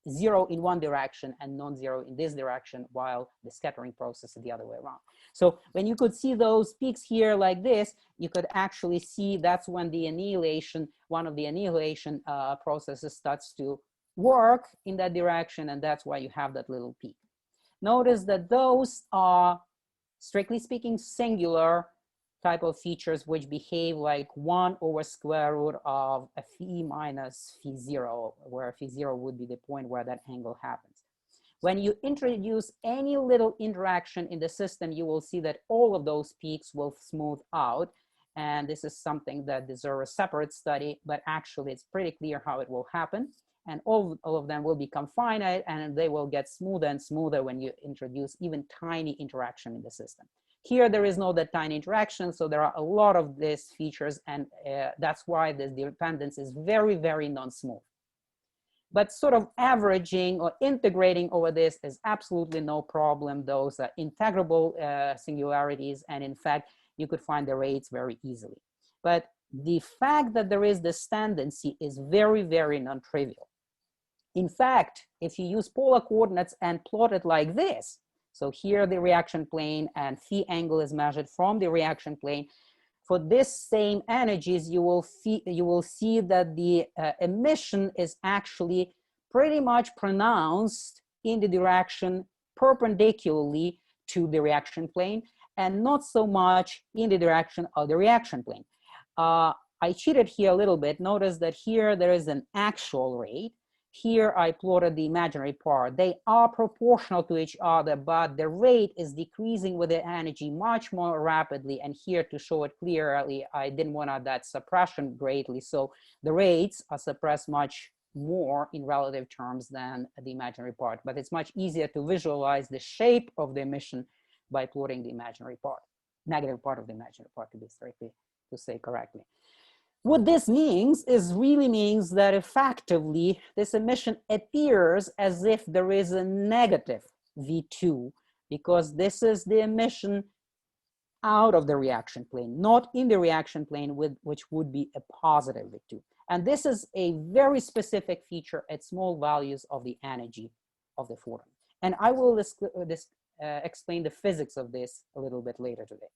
0 in one direction and non-zero in this direction, while the scattering process is the other way around. So when you could see those peaks here like this, you could actually see that's when the annihilation, one of the annihilation processes starts to work in that direction, and that's why you have that little peak. Notice that those are, strictly speaking, singular type of features which behave like 1 over square root of a phi minus phi 0, where phi 0 would be the point where that angle happens. When you introduce any little interaction in the system, you will see that all of those peaks will smooth out. And this is something that deserves a separate study, but actually it's pretty clear how it will happen. And all of them will become finite, and they will get smoother and smoother when you introduce even tiny interaction in the system. Here, there is no that tiny interaction, so there are a lot of these features, and that's why the dependence is very, very non-smooth. But sort of averaging or integrating over this is absolutely no problem. Those are integrable singularities, and in fact, you could find the rates very easily. But the fact that there is this tendency is very, very non-trivial. In fact, if you use polar coordinates and plot it like this, so here the reaction plane and phi angle is measured from the reaction plane, for this same energies, you will see that the emission is actually pretty much pronounced in the direction perpendicularly to the reaction plane and not so much in the direction of the reaction plane. I cheated here a little bit. Notice that here there is an actual rate. Here I plotted the imaginary part. They are proportional to each other, but the rate is decreasing with the energy much more rapidly. And here, to show it clearly, I didn't want that suppression greatly. So the rates are suppressed much more in relative terms than the imaginary part. But it's much easier to visualize the shape of the emission by plotting the imaginary part, negative part of the imaginary part, to say correctly. What this means is really means that effectively this emission appears as if there is a negative V2, because this is the emission out of the reaction plane, not in the reaction plane, which would be a positive V2. And this is a very specific feature at small values of the energy of the photon. And I will explain the physics of this a little bit later today.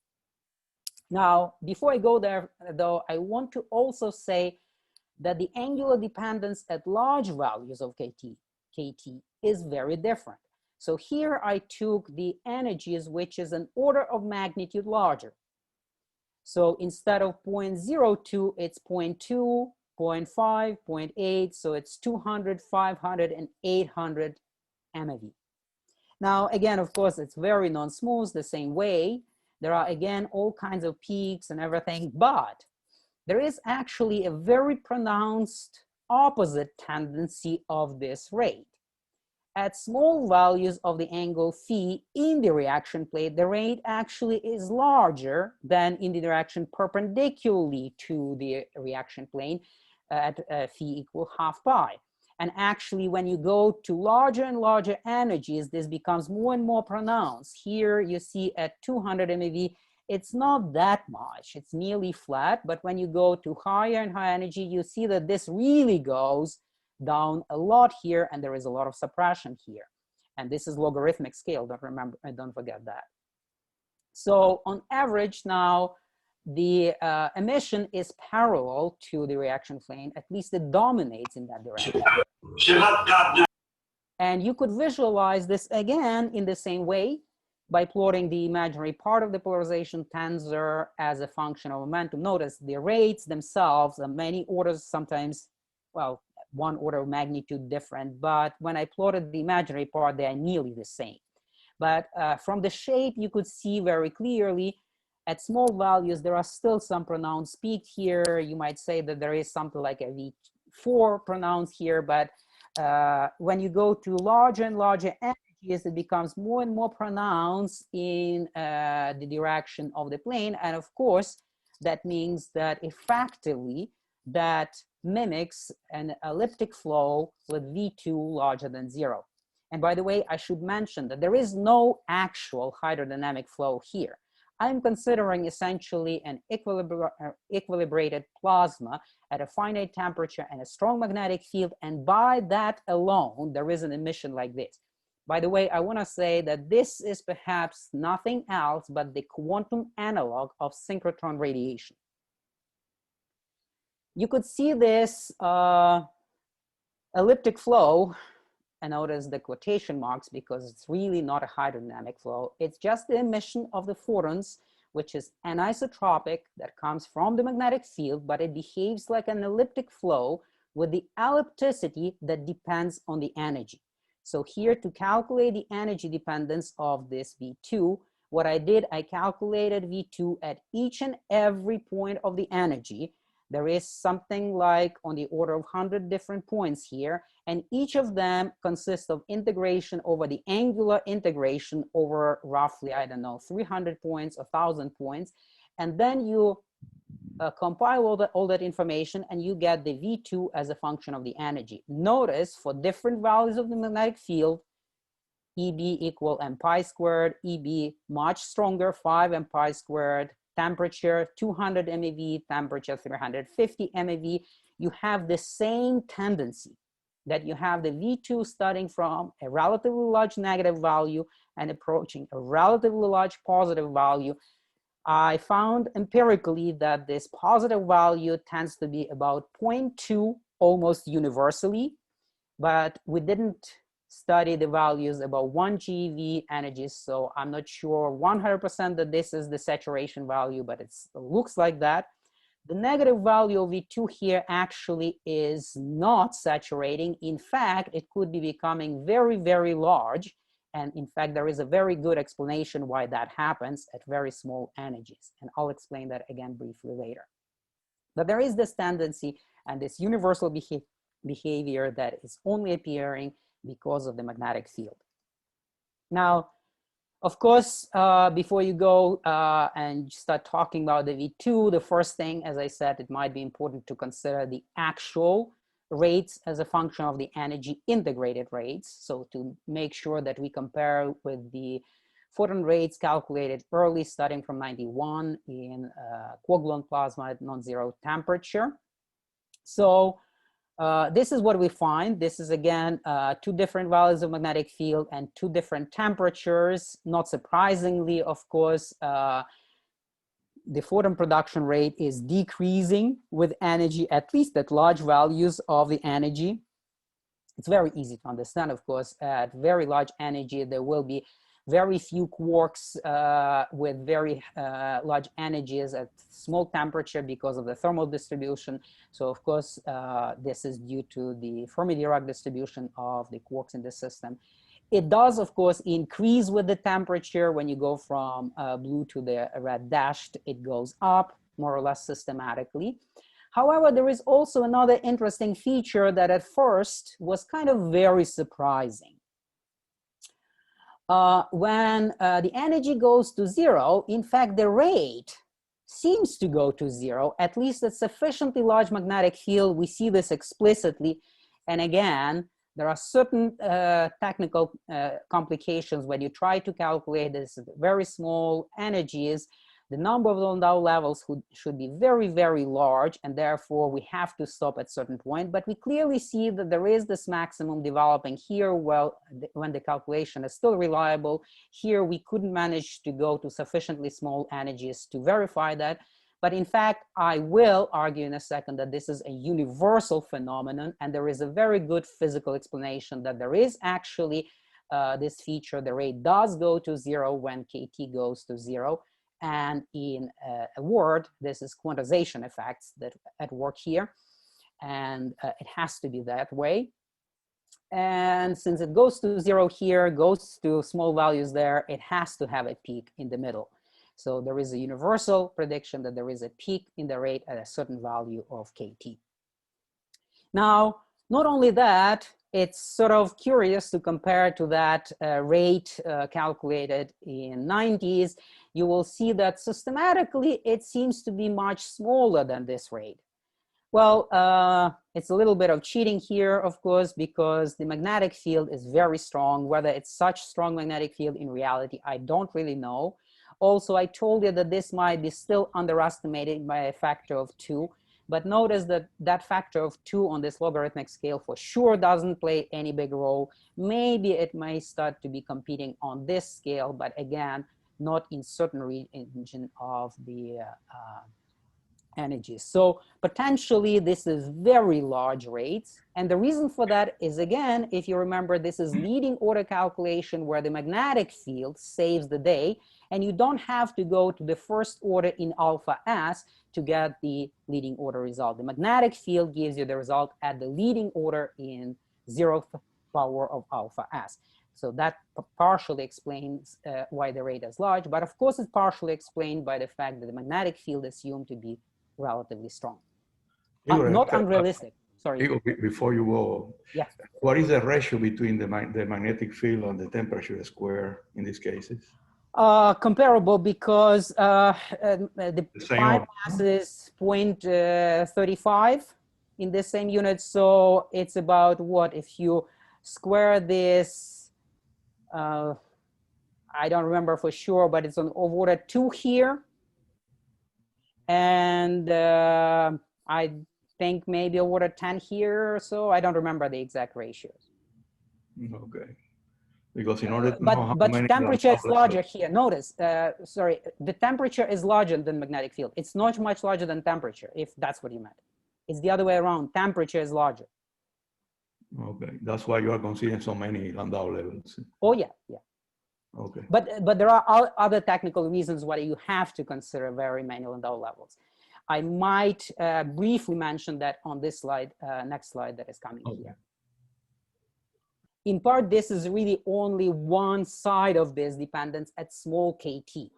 Now, before I go there, though, I want to also say that the angular dependence at large values of kT is very different. So here I took the energies which is an order of magnitude larger. So instead of 0.02, it's 0.2, 0.5, 0.8, so it's 200, 500, and 800 MeV. Now, again, of course, it's very non-smooth the same way. There are, again, all kinds of peaks and everything, but there is actually a very pronounced opposite tendency of this rate. At small values of the angle phi in the reaction plate, the rate actually is larger than in the direction perpendicularly to the reaction plane at phi equal half pi. And actually, when you go to larger and larger energies, this becomes more and more pronounced. Here you see at 200 MeV, it's not that much, it's nearly flat, but when you go to higher and higher energy, you see that this really goes down a lot here, and there is a lot of suppression here. And this is logarithmic scale, don't forget that. So on average now, the emission is parallel to the reaction plane, at least it dominates in that direction. And you could visualize this again in the same way by plotting the imaginary part of the polarization tensor as a function of momentum. Notice the rates themselves are many orders, sometimes, well, one order of magnitude different, but when I plotted the imaginary part, they are nearly the same. But from the shape, you could see very clearly at small values, there are still some pronounced peak here. You might say that there is something like a V4 pronounced here, but when you go to larger and larger energies, it becomes more and more pronounced in the direction of the plane. And of course, that means that effectively that mimics an elliptic flow with V2 larger than 0. And by the way, I should mention that there is no actual hydrodynamic flow here. I'm considering essentially an equilibrated plasma at a finite temperature and a strong magnetic field, and by that alone, there is an emission like this. By the way, I want to say that this is perhaps nothing else but the quantum analog of synchrotron radiation. You could see this elliptic flow, and notice the quotation marks because it's really not a hydrodynamic flow. It's just the emission of the photons, which is anisotropic, that comes from the magnetic field, but it behaves like an elliptic flow with the ellipticity that depends on the energy. So here, to calculate the energy dependence of this V2, what I did, I calculated V2 at each and every point of the energy. There is something like on the order of 100 different points here, and each of them consists of integration over the angular integration over roughly, I don't know, 300 points, 1,000 points, and then you compile all that information and you get the V2 as a function of the energy. Notice for different values of the magnetic field, EB equal m pi squared, EB much stronger, 5 m pi squared, temperature 200 MeV, temperature 350 MeV, you have the same tendency that you have the V2 starting from a relatively large negative value and approaching a relatively large positive value. I found empirically that this positive value tends to be about 0.2 almost universally, but we didn't study the values about 1 GeV energies, so I'm not sure 100% that this is the saturation value, but it looks like that. The negative value of V2 here actually is not saturating. In fact, it could be becoming very, very large. And in fact, there is a very good explanation why that happens at very small energies. And I'll explain that again briefly later. But there is this tendency and this universal behavior that is only appearing because of the magnetic field. Now, of course, before you go and start talking about the V2, the first thing, as I said, it might be important to consider the actual rates as a function of the energy integrated rates. So to make sure that we compare with the photon rates calculated early, starting from 91 in quark-gluon plasma at non-zero temperature. So this is what we find. This is again 2 different values of magnetic field and 2 different temperatures. Not surprisingly, of course, the photon production rate is decreasing with energy, at least at large values of the energy. It's very easy to understand, of course. At very large energy, there will be very few quarks with very large energies at small temperature because of the thermal distribution. So, of course, this is due to the Fermi-Dirac distribution of the quarks in the system. It does, of course, increase with the temperature. When you go from blue to the red dashed, it goes up more or less systematically. However, there is also another interesting feature that at first was kind of very surprising. When the energy goes to 0, in fact, the rate seems to go to 0, at least at sufficiently large magnetic field. We see this explicitly. And again, there are certain technical complications when you try to calculate this very small energies. The number of Landau levels should be very, very large, and therefore we have to stop at certain point. But we clearly see that there is this maximum developing here. Well, when the calculation is still reliable, here we couldn't manage to go to sufficiently small energies to verify that. But in fact, I will argue in a second that this is a universal phenomenon, and there is a very good physical explanation that there is actually this feature. The rate does go to 0 when kT goes to 0. And in a word, this is quantization effects that at work here. And it has to be that way. And since it goes to 0 here, goes to small values there, it has to have a peak in the middle. So there is a universal prediction that there is a peak in the rate at a certain value of kT. Now, not only that, it's sort of curious to compare to that rate calculated in 90s. You will see that systematically it seems to be much smaller than this rate. Well, it's a little bit of cheating here, of course, because the magnetic field is very strong. Whether it's such strong magnetic field in reality, I don't really know. Also, I told you that this might be still underestimated by a factor of 2. But notice that that factor of 2 on this logarithmic scale for sure doesn't play any big role. Maybe it may start to be competing on this scale, but again, not in certain region of the energies. So potentially this is very large rates. And the reason for that is, again, if you remember, this is leading order calculation where the magnetic field saves the day. And you don't have to go to the first order in alpha S to get the leading order result. The magnetic field gives you the result at the leading order in 0th power of alpha S. So that partially explains why the rate is large. But of course, it's partially explained by the fact that the magnetic field is assumed to be relatively strong. Igor, not unrealistic. Sorry. Igor, before you go, yeah. What is the ratio between the magnetic field and the temperature square in these cases? Comparable because the pi mass is 0.35 in the same unit. So it's about what? If you square this, I don't remember for sure, but it's on order 2 here. And I think maybe order 10 here or so. I don't remember the exact ratios. Okay. Because in order to but know how but many temperature is larger here. Notice, sorry, the temperature is larger than magnetic field. It's not much larger than temperature, if that's what you meant. It's the other way around. Temperature is larger. Okay, that's why you are considering so many Landau levels. Oh yeah, yeah. Okay. But there are other technical reasons why you have to consider very many Landau levels. I might briefly mention that on this slide, next slide that is coming here. In part, this is really only one side of this dependence at small kT.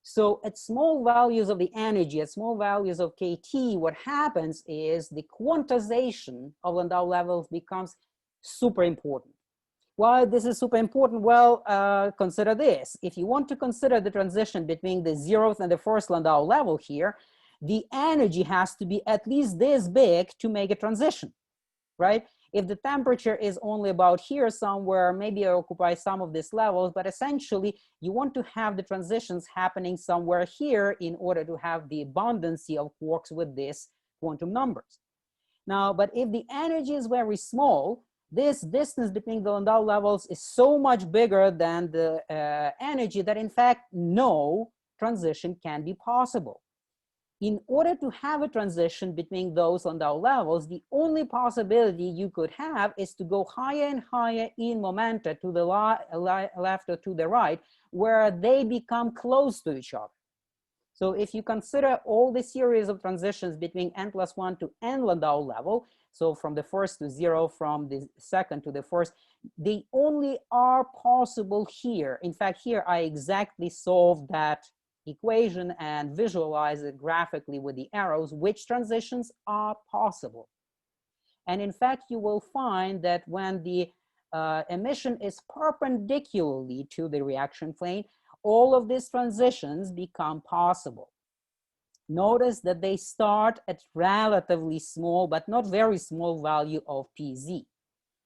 So at small values of the energy, at small values of kT, what happens is the quantization of Landau levels becomes super important. Why this is super important? Well, consider this. If you want to consider the transition between the 0th and the 1st Landau level here, the energy has to be at least this big to make a transition, right? If the temperature is only about here somewhere, maybe it occupies some of these levels, but essentially you want to have the transitions happening somewhere here in order to have the abundancy of quarks with these quantum numbers. Now, but if the energy is very small, this distance between the Landau levels is so much bigger than the energy that in fact no transition can be possible. In order to have a transition between those Landau levels, the only possibility you could have is to go higher and higher in momenta to the left or to the right, where they become close to each other. So if you consider all the series of transitions between n+1 to n Landau level, so from the first to 0, from the second to the first, they only are possible here. In fact, here I exactly solved that equation and visualize it graphically with the arrows, which transitions are possible. And in fact, you will find that when the emission is perpendicularly to the reaction plane, all of these transitions become possible. Notice that they start at relatively small, but not very small value of pz.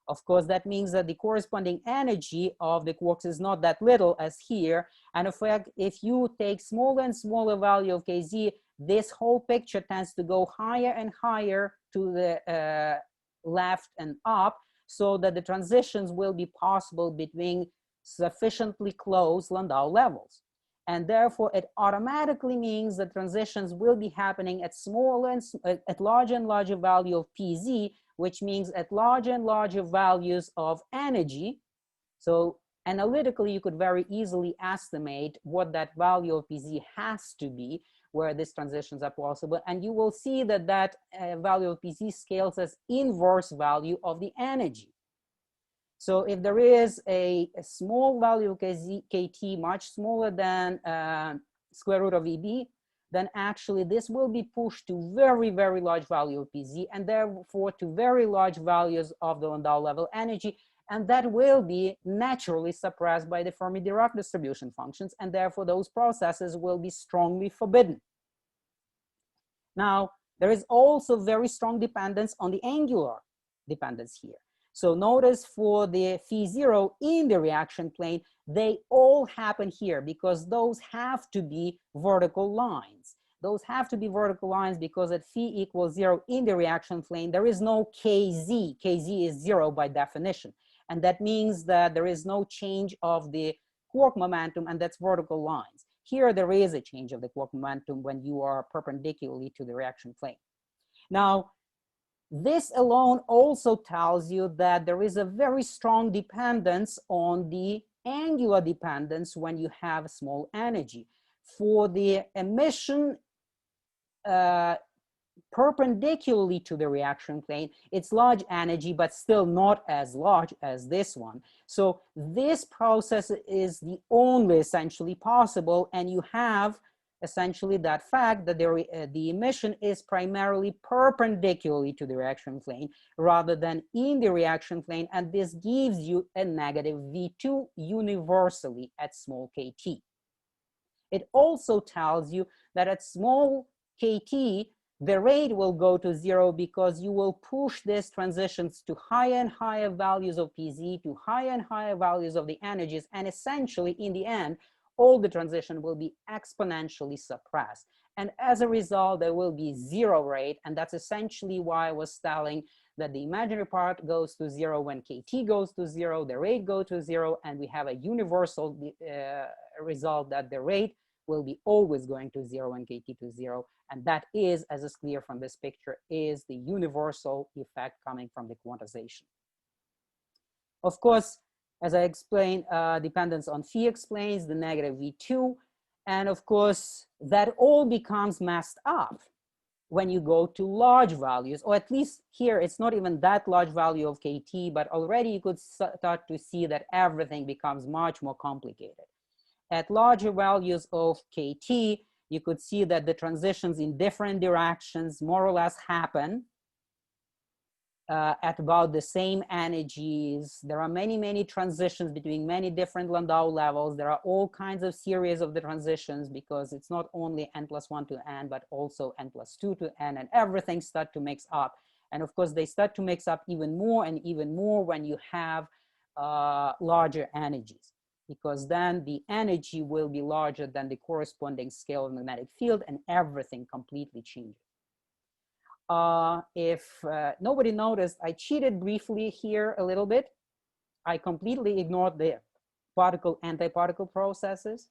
Of course, that means that the corresponding energy of the quarks is not that little as here. And in fact, if you take smaller and smaller value of kz, this whole picture tends to go higher and higher to the left and up, so that the transitions will be possible between sufficiently close Landau levels. And therefore, it automatically means that transitions will be happening at smaller and at larger and larger value of pz, which means at larger and larger values of energy. So analytically, you could very easily estimate what that value of pz has to be, where these transitions are possible. And you will see that that value of pz scales as inverse value of the energy. So if there is a small value of kt much smaller than square root of EB, then actually this will be pushed to very, very large value of pz, and therefore to very large values of the Landau level energy. And that will be naturally suppressed by the Fermi-Dirac distribution functions, and therefore those processes will be strongly forbidden. Now, there is also very strong dependence on the angular dependence here. So notice for the phi0 in the reaction plane, they all happen here because those have to be vertical lines. Those have to be vertical lines because at phi equals 0 in the reaction plane, there is no kz. Kz is 0 by definition. And that means that there is no change of the quark momentum, and that's vertical lines. Here, there is a change of the quark momentum when you are perpendicularly to the reaction plane. Now, this alone also tells you that there is a very strong dependence on the angular dependence when you have small energy. For the emission perpendicularly to the reaction plane, it's large energy, but still not as large as this one. So this process is the only essentially possible, and you have essentially that fact that the emission is primarily perpendicularly to the reaction plane rather than in the reaction plane, and this gives you a negative V2 universally at small kt. It also tells you that at small kt, the rate will go to 0 because you will push these transitions to higher and higher values of pz, to higher and higher values of the energies, and essentially in the end, all the transition will be exponentially suppressed. And as a result, there will be 0 rate. And that's essentially why I was telling that the imaginary part goes to 0 when kt goes to 0, the rate goes to 0, and we have a universal result that the rate will be always going to 0 when kt to 0. And that is, as is clear from this picture, is the universal effect coming from the quantization. Of course, as I explained, dependence on phi explains the negative V2. And of course, that all becomes messed up when you go to large values, or at least here, it's not even that large value of kt, but already you could start to see that everything becomes much more complicated. At larger values of kt, you could see that the transitions in different directions more or less happen at about the same energies. There are many, many transitions between many different Landau levels. There are all kinds of series of the transitions because it's not only n+1 to n, but also n+2 to n, and everything starts to mix up. And of course, they start to mix up even more and even more when you have larger energies, because then the energy will be larger than the corresponding scale of magnetic field, and everything completely changes. If nobody noticed, I cheated briefly here a little bit. I completely ignored the particle-antiparticle processes.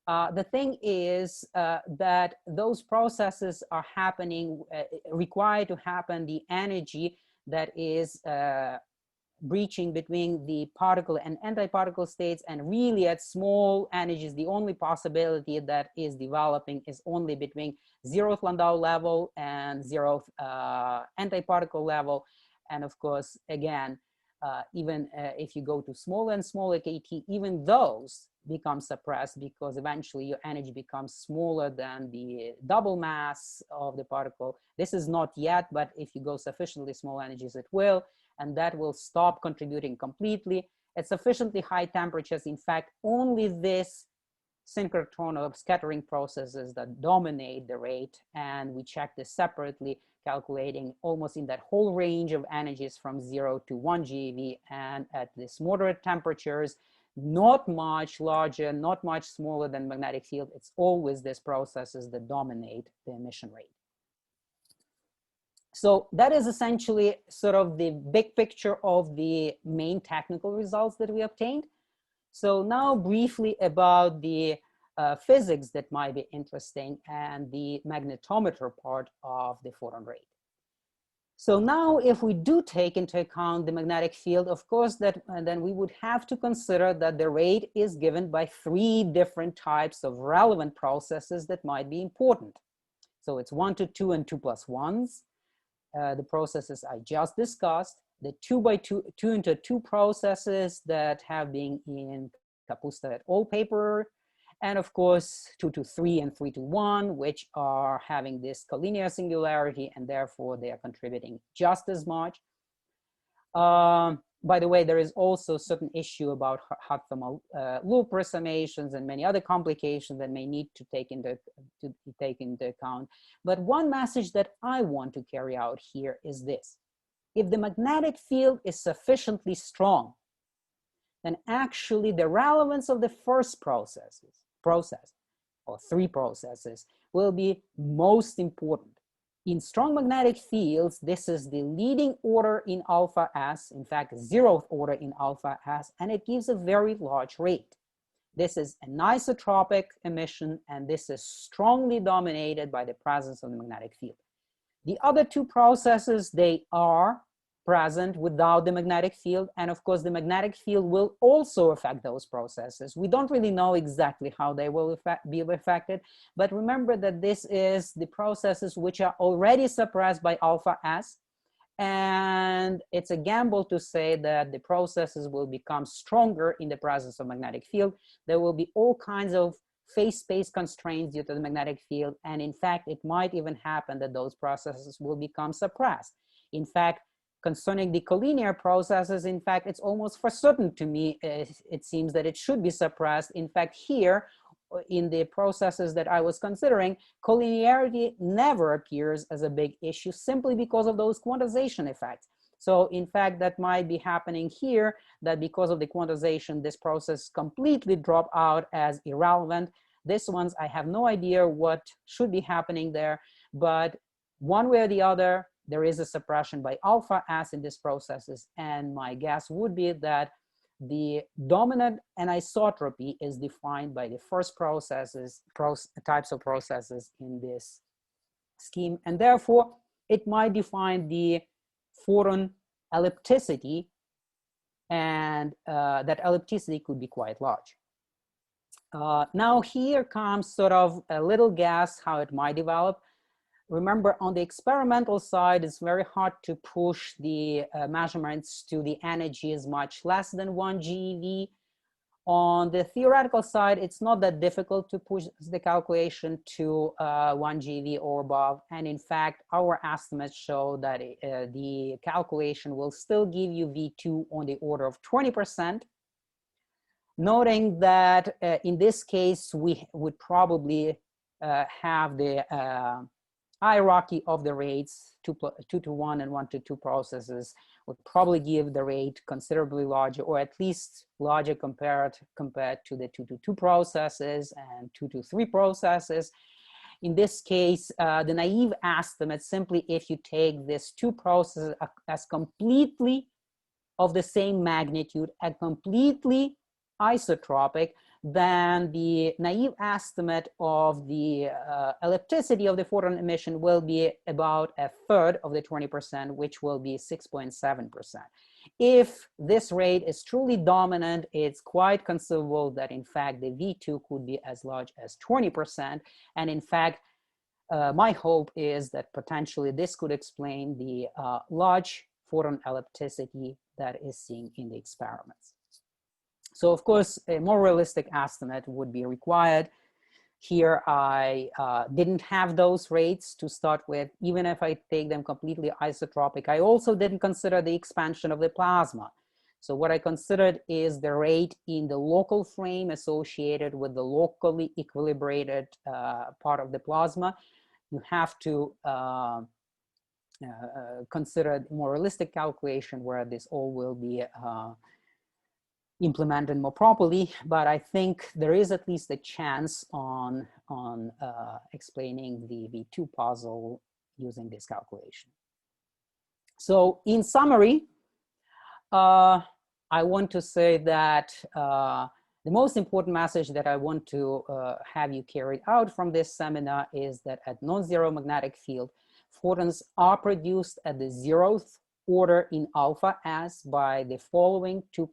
The thing is that those processes are happening, required to happen, the energy that is breaching between the particle and antiparticle states, and really at small energies, the only possibility that is developing is only between 0th Landau level and 0th antiparticle level. And of course, again, even if you go to smaller and smaller kT, even those become suppressed, because eventually your energy becomes smaller than the double mass of the particle. This is not yet, but if you go sufficiently small energies, it will, and that will stop contributing completely. At sufficiently high temperatures, in fact, only this synchrotron scattering processes that dominate the rate, and we check this separately, calculating almost in that whole range of energies from 0 to 1 GeV, and at this moderate temperatures, not much larger, not much smaller than magnetic field. It's always these processes that dominate the emission rate. So that is essentially sort of the big picture of the main technical results that we obtained. So now briefly about the physics that might be interesting and the magnetometer part of the photon rate. So now if we do take into account the magnetic field, of course, then we would have to consider that the rate is given by 3 different types of relevant processes that might be important. So it's 1 to 2 and 2 plus 1s. The processes I just discussed, the 2 by 2 into 2 processes that have been in Kapusta et al. Paper, and of course 2 to 3 and 3 to 1, which are having this collinear singularity, and therefore they are contributing just as much. By the way, there is also a certain issue about hot thermal loop resummations and many other complications that may need to take into account. But one message that I want to carry out here is this: if the magnetic field is sufficiently strong, then actually the relevance of the first process or 3 processes will be most important. In strong magnetic fields, this is the leading order in alpha S, in fact, 0th order in alpha S, and it gives a very large rate. This is an isotropic emission, and this is strongly dominated by the presence of the magnetic field. The other 2 processes, they are present without the magnetic field, and of course the magnetic field will also affect those processes. We don't really know exactly how they will be affected, but remember that this is the processes which are already suppressed by alpha S, and it's a gamble to say that the processes will become stronger in the presence of magnetic field. There will be all kinds of phase space constraints due to the magnetic field, and in fact it might even happen that those processes will become suppressed. In fact, concerning the collinear processes, in fact, it's almost for certain to me, it seems that it should be suppressed. In fact, here, in the processes that I was considering, collinearity never appears as a big issue simply because of those quantization effects. So in fact, that might be happening here, that because of the quantization, this process completely drop out as irrelevant. This ones, I have no idea what should be happening there, but one way or the other, there is a suppression by alpha S in these processes, and my guess would be that the dominant anisotropy is defined by the first types of processes in this scheme, and therefore it might define the photon ellipticity, and that ellipticity could be quite large. Now here comes sort of a little guess how it might develop. Remember, on the experimental side, it's very hard to push the measurements to the energies much less than 1 GeV. On the theoretical side, it's not that difficult to push the calculation to 1 GeV or above. And in fact, our estimates show that the calculation will still give you V2 on the order of 20%. Noting that in this case, we would probably have the hierarchy of the rates, 2 to 1 and 1 to 2 processes would probably give the rate considerably larger, or at least larger compared to the 2 to 2 processes and 2 to 3 processes. In this case, the naive estimate, simply if you take these 2 processes as completely of the same magnitude and completely isotropic, then the naive estimate of the ellipticity of the photon emission will be about 1/3 of the 20%, which will be 6.7%. If this rate is truly dominant, it's quite conceivable that in fact the V2 could be as large as 20%. And in fact, my hope is that potentially this could explain the large photon ellipticity that is seen in the experiments. So of course, a more realistic estimate would be required. Here I didn't have those rates to start with, even if I take them completely isotropic. I also didn't consider the expansion of the plasma. So what I considered is the rate in the local frame associated with the locally equilibrated part of the plasma. You have to consider a more realistic calculation where this all will be implemented more properly, but I think there is at least a chance on explaining the V2 puzzle using this calculation. So in summary, I want to say that the most important message that I want to have you carry out from this seminar is that at non-zero magnetic field, photons are produced at the 0th order in alpha S by the following 2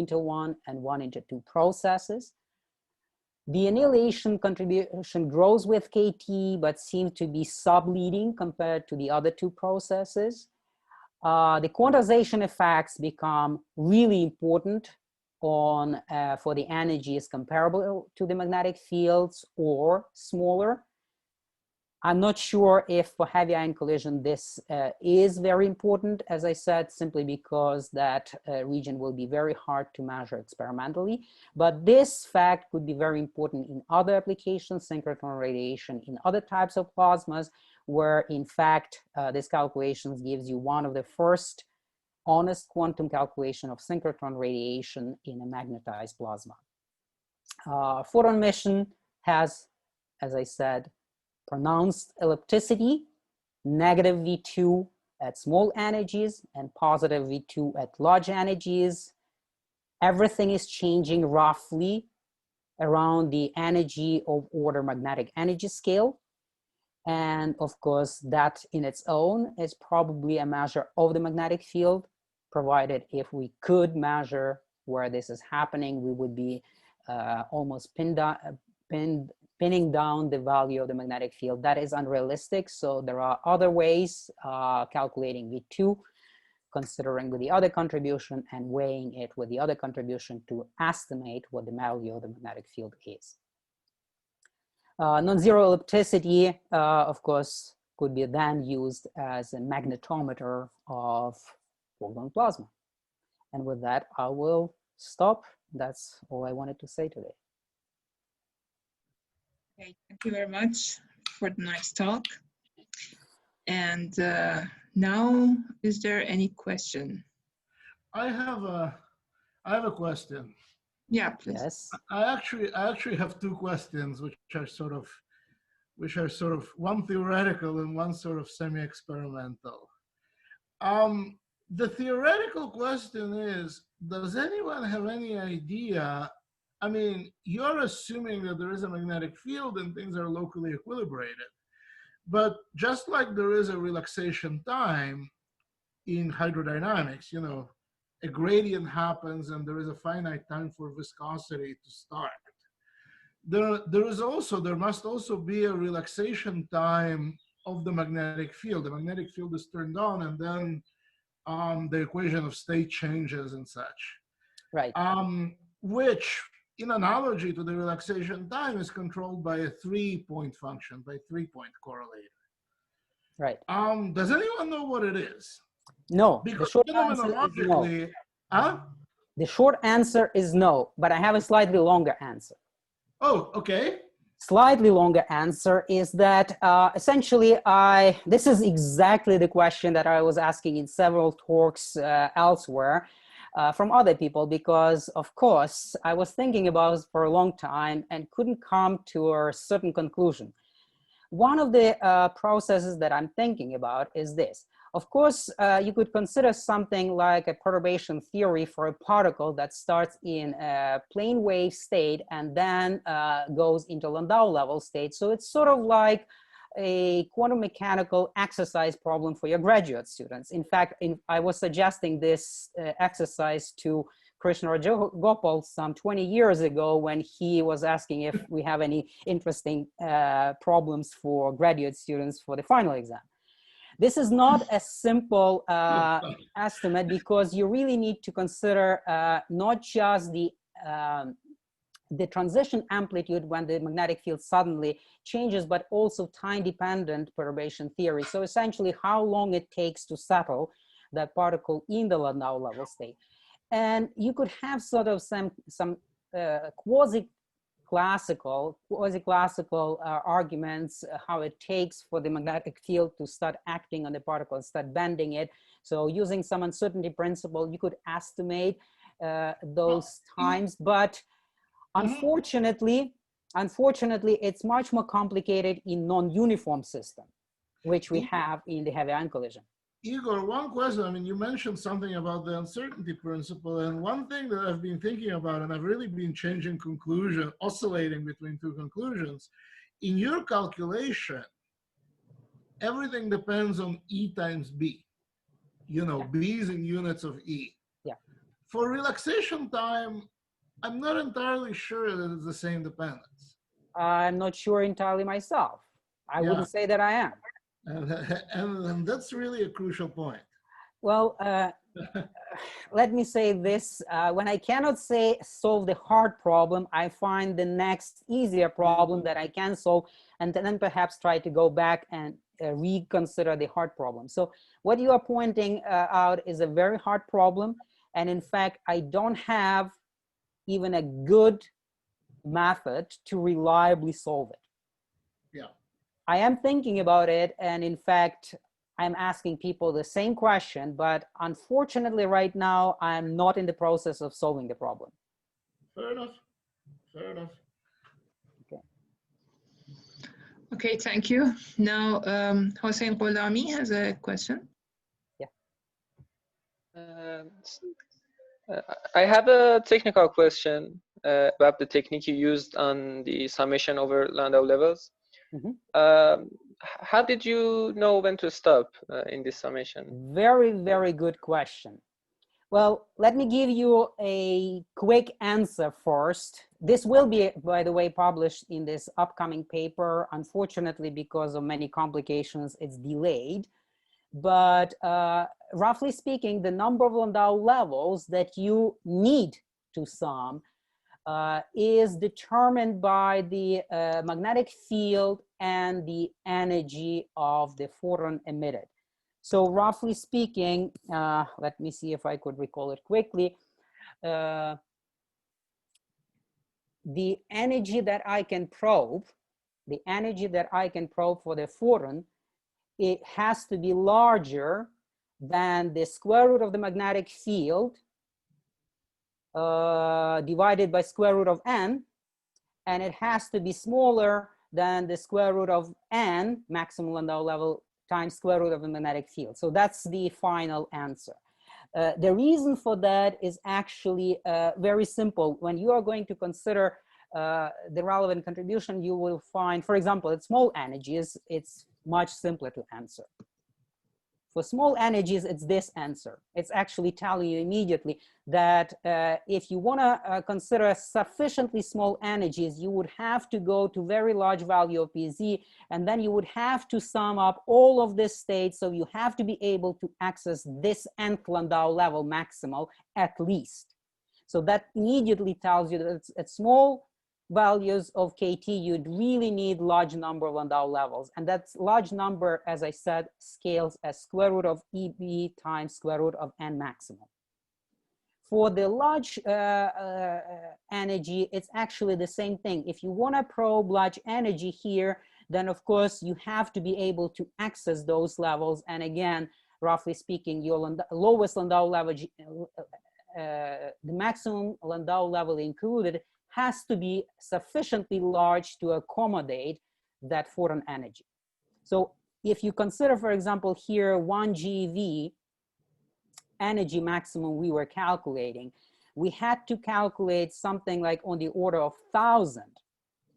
into 1 and 1 into 2 processes. The annihilation contribution grows with KT, but seems to be subleading compared to the other 2 processes. The quantization effects become really important for the energies comparable to the magnetic fields or smaller. I'm not sure if for heavy ion collision this is very important, as I said, simply because that region will be very hard to measure experimentally. But this fact could be very important in other applications, synchrotron radiation, in other types of plasmas, where in fact this calculations gives you one of the first honest quantum calculation of synchrotron radiation in a magnetized plasma. Photon emission has, as I said, pronounced ellipticity, negative V2 at small energies and positive V2 at large energies. Everything is changing roughly around the energy of order magnetic energy scale. And of course, that in its own is probably a measure of the magnetic field, provided if we could measure where this is happening, we would be almost pinning down the value of the magnetic field. That is unrealistic. So there are other ways calculating V2, considering with the other contribution and weighing it with the other contribution to estimate what the value of the magnetic field is. Non-zero ellipticity, of course, could be then used as a magnetometer of quantum plasma. And with that, I will stop. That's all I wanted to say today. Okay, thank you very much for the nice talk. And now, is there any question? I have a question. Yeah, please. Yes. I actually have 2 questions, which are sort of one theoretical and one sort of semi-experimental. The theoretical question is, does anyone have any idea? I mean, you're assuming that there is a magnetic field and things are locally equilibrated. But just like there is a relaxation time in hydrodynamics, you know, a gradient happens and there is a finite time for viscosity to start. There must also be a relaxation time of the magnetic field. The magnetic field is turned on and then the equation of state changes and such. Right. Which, in analogy to the relaxation time, is controlled by a 3-point function, by 3-point correlator. Right. Does anyone know what it is? No. Because the short answer is no. The short answer is no, but I have a slightly longer answer. Oh, okay. slightly longer answer is that essentially this is exactly the question that I was asking in several talks elsewhere from other people, because of course I was thinking about it for a long time and couldn't come to a certain conclusion. One of the processes that I'm thinking about is this. Of course, you could consider something like a perturbation theory for a particle that starts in a plane wave state and then goes into Landau-level state. So it's sort of like a quantum mechanical exercise problem for your graduate students. In fact, I was suggesting this exercise to Krishna Rajagopal some 20 years ago when he was asking if we have any interesting problems for graduate students for the final exam. This is not a simple estimate, because you really need to consider not just the transition amplitude when the magnetic field suddenly changes, but also time-dependent perturbation theory. So essentially how long it takes to settle that particle in the Landau-level state. And you could have sort of some quasi-classical arguments how it takes for the magnetic field to start acting on the particle and start bending it. So using some uncertainty principle, you could estimate those times, but unfortunately, it's much more complicated in non-uniform system, which we have in the heavy ion collision. Igor, one question. I mean, you mentioned something about the uncertainty principle, and one thing that I've been thinking about, and I've really been changing conclusion, oscillating between two conclusions. In your calculation, everything depends on E times B. You know, B is in units of E. Yeah. For relaxation time, I'm not entirely sure that it's the same dependence. I'm not sure entirely myself. I wouldn't say that I am. And that's really a crucial point. Well, let me say this. When I cannot solve the hard problem, I find the next easier problem that I can solve, and then perhaps try to go back and reconsider the hard problem. So what you are pointing out is a very hard problem. And in fact, I don't have even a good method to reliably solve it. Yeah. I am thinking about it, and in fact, I'm asking people the same question, but unfortunately right now, I'm not in the process of solving the problem. Fair enough. Fair enough. Okay. Okay, thank you. Now, Hossein Gholami has a question. Yeah. I have a technical question about the technique you used on the summation over Landau levels. Mm-hmm. How did you know when to stop in this summation? Very, very good question. Well, let me give you a quick answer first. This will be, by the way, published in this upcoming paper. Unfortunately, because of many complications, it's delayed. But roughly speaking, the number of Landau levels that you need to sum is determined by the magnetic field and the energy of the photon emitted. So roughly speaking, let me see if I could recall it quickly. The energy that I can probe, for the photon, it has to be larger than the square root of the magnetic field divided by square root of n, and it has to be smaller than the square root of n, maximum Landau level, times square root of the magnetic field. So that's the final answer. The reason for that is actually very simple. When you are going to consider the relevant contribution, you will find, for example, at small energies, it's much simpler to answer. For small energies, it's this answer. It's actually telling you immediately that if you want to consider sufficiently small energies, you would have to go to very large value of PZ, and then you would have to sum up all of this state. So you have to be able to access this nth Landau level maximal at least. So that immediately tells you that it's at small values of KT, you'd really need large number of Landau levels. And that large number, as I said, scales as square root of EB times square root of n maximum. For the large energy, it's actually the same thing. If you want to probe large energy here, then of course you have to be able to access those levels. And again, roughly speaking, your lowest Landau level, the maximum Landau level included, has to be sufficiently large to accommodate that photon energy. So if you consider, for example, here 1 GeV energy maximum we were calculating, we had to calculate something like on the order of 1,000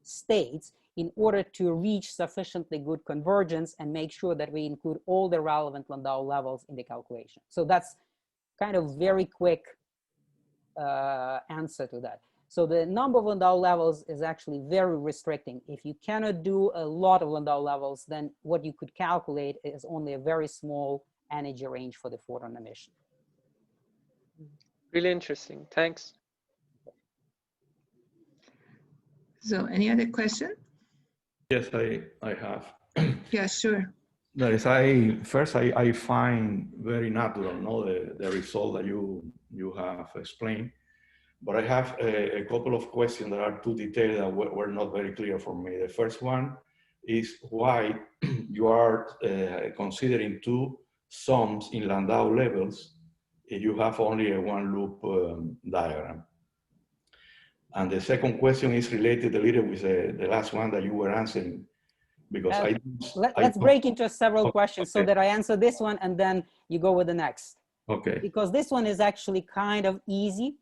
states in order to reach sufficiently good convergence and make sure that we include all the relevant Landau levels in the calculation. So that's kind of very quick answer to that. So the number of Landau levels is actually very restricting. If you cannot do a lot of Landau levels, then what you could calculate is only a very small energy range for the photon emission. Really interesting. Thanks. So any other question? Yes, I have. Yeah, sure. That is, I find very natural, no, the result that you have explained. But I have a couple of questions that are too detailed that were not very clear for me. The first one is why you are considering two sums in Landau levels if you have only a one loop diagram. And the second question is related a little with the last one that you were answering, because let's break into several questions okay. so that I answer this one and then you go with the next. Okay. Because this one is actually kind of easy.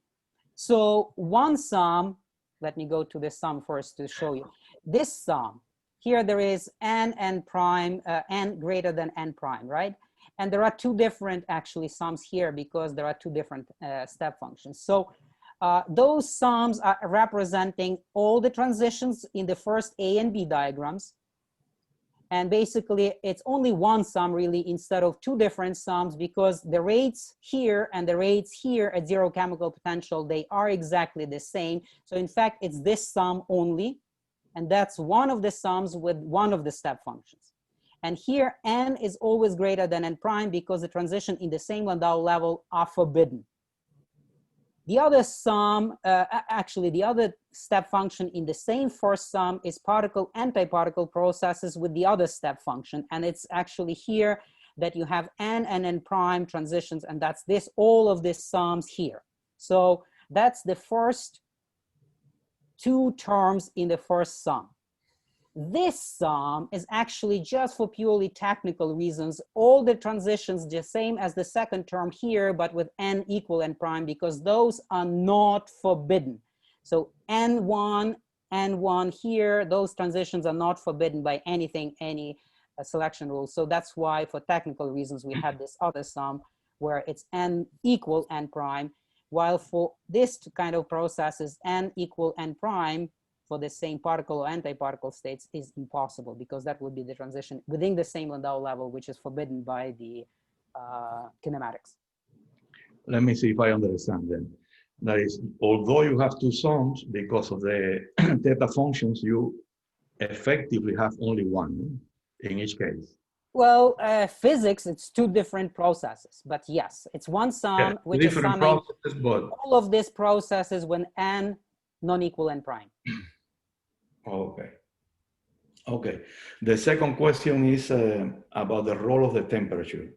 So one sum, let me go to the sum first to show you. This sum, here there is n prime, n greater than n prime, right? And there are two different actually sums here because there are two different step functions. So those sums are representing all the transitions in the first A and B diagrams. And basically it's only one sum really instead of two different sums, because the rates here and the rates here at zero chemical potential, they are exactly the same. So in fact, it's this sum only. And that's one of the sums with one of the step functions. And here n is always greater than n prime because the transition in the same Landau level are forbidden. The other sum, actually the other step function in the same first sum is particle-antiparticle processes with the other step function. And it's actually here that you have n and n prime transitions, and that's this, all of these sums here. So that's the first two terms in the first sum. This sum is actually just for purely technical reasons, all the transitions the same as the second term here, but with n equal n prime, because those are not forbidden. So n1, n1 here, those transitions are not forbidden by anything, any selection rule. So that's why for technical reasons, we had this other sum where it's n equal n prime, while for this kind of processes, n equal n prime, for the same particle or antiparticle states is impossible, because that would be the transition within the same Landau level, which is forbidden by the kinematics. Let me see if I understand then. That is, although you have two sums, because of the theta functions, you effectively have only one in each case. Well, physics, it's two different processes, but yes, it's one sum, Yeah, which is summing processes, but all of these processes when n non-equal n prime. Okay. Okay. The second question is about the role of the temperature.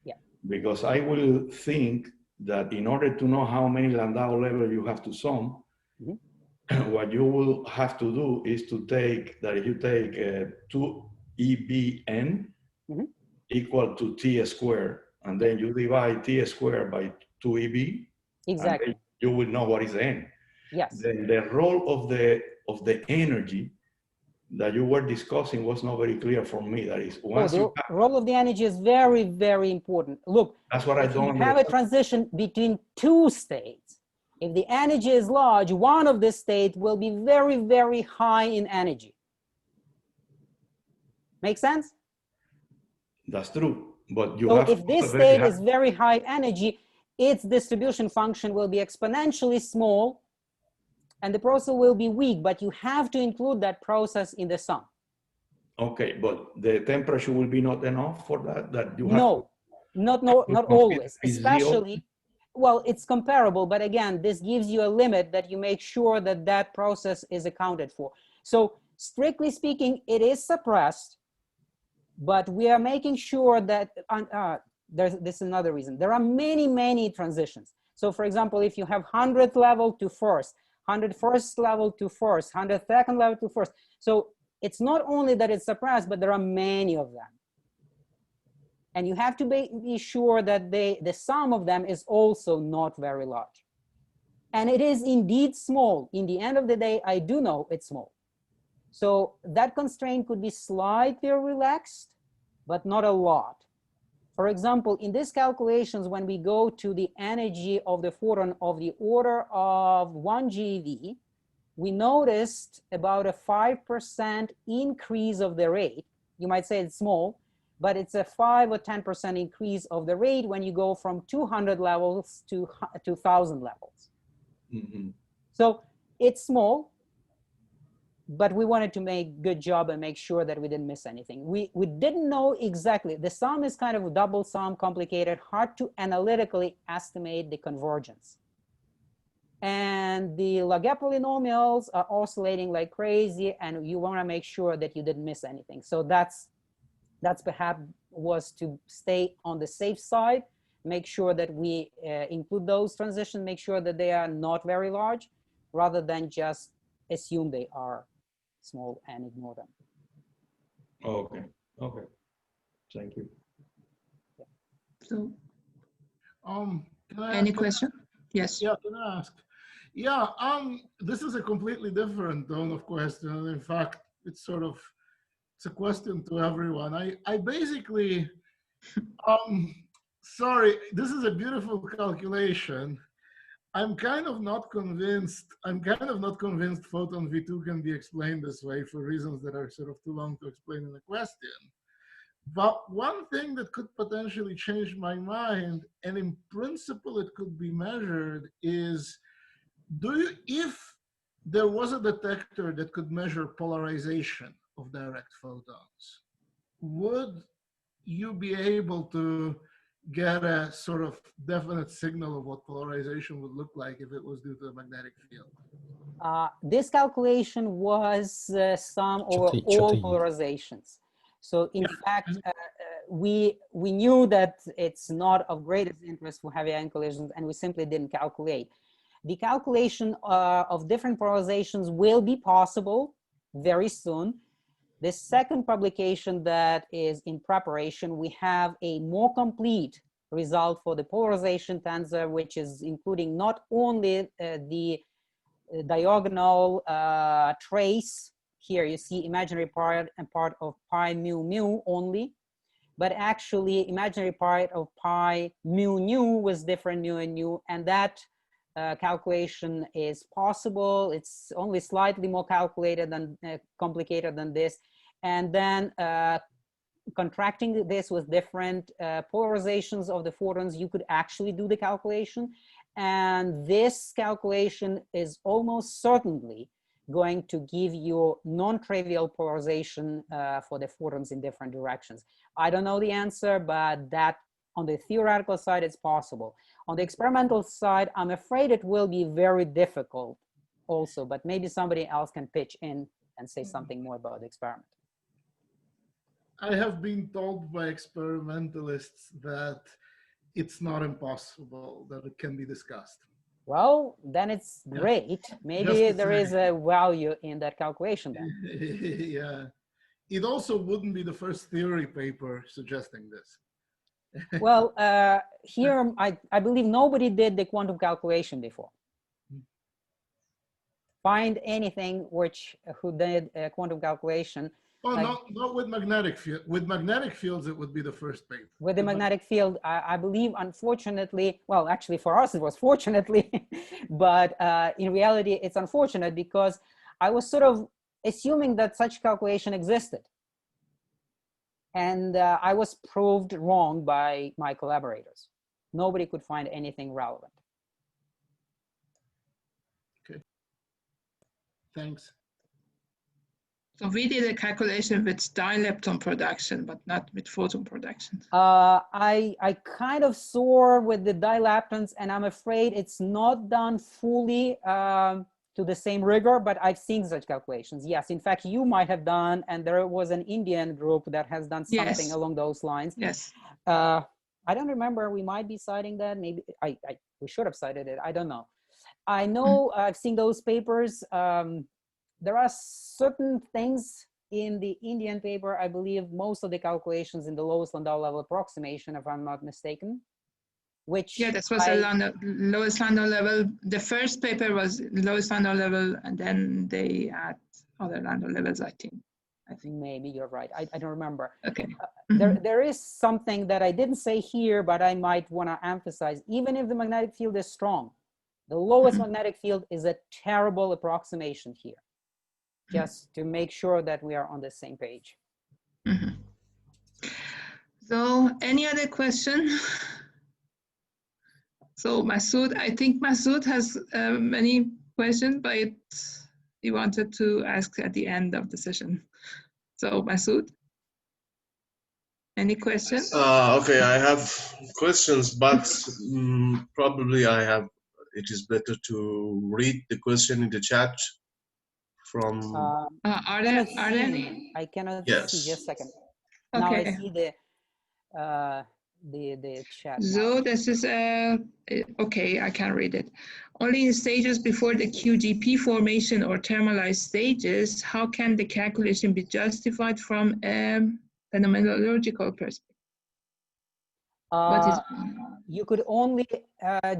Yeah. Because I will think that in order to know how many Landau levels you have to sum, what you will have to do is to take, that if you take 2EBN equal to T squared, and then you divide T squared by 2EB, exactly, and then you will know what is N. Yes. Then the role of the energy that you were discussing was not very clear for me. That is, once the role of the energy is very, very important. Look, that's what I don't have a transition between two states. If the energy is large, one of the states will be very, very high in energy. Make sense? That's true, but you so have. If this state is very high energy, its distribution function will be exponentially small, and the process will be weak, but you have to include that process in the sum. Okay, but the temperature will be not enough for that? That you have no, not always, especially Well, it's comparable, but again, this gives you a limit that you make sure that that process is accounted for. So strictly speaking, it is suppressed, but we are making sure that this is another reason. There are many, many transitions. So for example, if you have 100th level to first, 101st level to first, 102nd level to first. So it's not only that it's suppressed, but there are many of them. And you have to be sure that the sum of them is also not very large. And it is indeed small. In the end of the day, I do know it's small. So that constraint could be slightly relaxed, but not a lot. For example, in these calculations, when we go to the energy of the photon of the order of 1 GeV, we noticed about a 5% increase of the rate. You might say it's small, but it's a 5 or 10% increase of the rate when you go from 200 levels to 1,000 levels. Mm-hmm. So it's small, but we wanted to make good job and make sure that we didn't miss anything. We didn't know exactly. The sum is kind of a double sum, complicated, hard to analytically estimate the convergence. And the Lagrange polynomials are oscillating like crazy, and you want to make sure that you didn't miss anything. So that's perhaps was to stay on the safe side, make sure that we include those transitions, make sure that they are not very large, rather than just assume they are small and ignore them. Okay, okay, thank you. So, can I any question? Yes. Yeah, can I ask? Yeah, this is a completely different tone of question. In fact, it's a question to everyone. I basically, sorry, this is a beautiful calculation. I'm kind of not convinced photon V2 can be explained this way for reasons that are sort of too long to explain in a question. But one thing that could potentially change my mind, and in principle it could be measured, is if there was a detector that could measure polarization of direct photons, would you be able to get a sort of definite signal of what polarization would look like if it was due to a magnetic field? This calculation was sum over all polarizations. So in fact, we knew that it's not of greatest interest for heavy ion collisions, and we simply didn't calculate. The calculation of different polarizations will be possible very soon. The second publication that is in preparation, we have a more complete result for the polarization tensor, which is including not only the diagonal trace. Here you see imaginary part and part of pi mu mu only, but actually imaginary part of pi mu nu with different mu and nu, and that calculation is possible. It's only slightly more calculated than complicated than this, and then contracting this with different polarizations of the photons, you could actually do the calculation. And this calculation is almost certainly going to give you non-trivial polarization for the photons in different directions. I don't know the answer, but that on the theoretical side, it's possible. On the experimental side, I'm afraid it will be very difficult also, but maybe somebody else can pitch in and say something more about the experiment. I have been told by experimentalists that it's not impossible, that it can be discussed. Well, then it's great. Maybe there is a value in that calculation then. Yeah. It also wouldn't be the first theory paper suggesting this. Well, here, I believe nobody did the quantum calculation before. Find anything who did a quantum calculation. Oh, like, not with magnetic field. With magnetic fields, it would be the first paper. With the magnetic field, I believe, unfortunately, well, actually for us, it was fortunately, but in reality, it's unfortunate because I was sort of assuming that such calculation existed. And I was proved wrong by my collaborators. Nobody could find anything relevant. Okay. Thanks. So we did a calculation with dilepton production, but not with photon production. I kind of saw with the dileptons, and I'm afraid it's not done fully to the same rigor, but I've seen such calculations. Yes, in fact, you might have done, and there was an Indian group that has done something Yes. along those lines. Yes. I don't remember. We might be citing that. Maybe we should have cited it. I don't know. I know I've seen those papers. There are certain things in the Indian paper. I believe most of the calculations in the lowest Landau-level approximation, if I'm not mistaken. Which yeah, this was the lowest Landau-level. The first paper was lowest Landau-level, and then they had other Landau-levels, I think. Maybe you're right. I don't remember. Okay. There is something that I didn't say here, but I might want to emphasize. Even if the magnetic field is strong, the lowest magnetic field is a terrible approximation here. Just to make sure that we are on the same page. So any other question? So Masood, I think Masood has many questions, but he wanted to ask at the end of the session. So Masood, any questions? Okay, I have questions, but probably it is better to read the question in the chat from. Are there any? I cannot yes. see, just a second. Okay. Now I see the chat. So this is okay, I can read it. Only in stages before the QGP formation or thermalized stages, how can the calculation be justified from a phenomenological perspective? You could only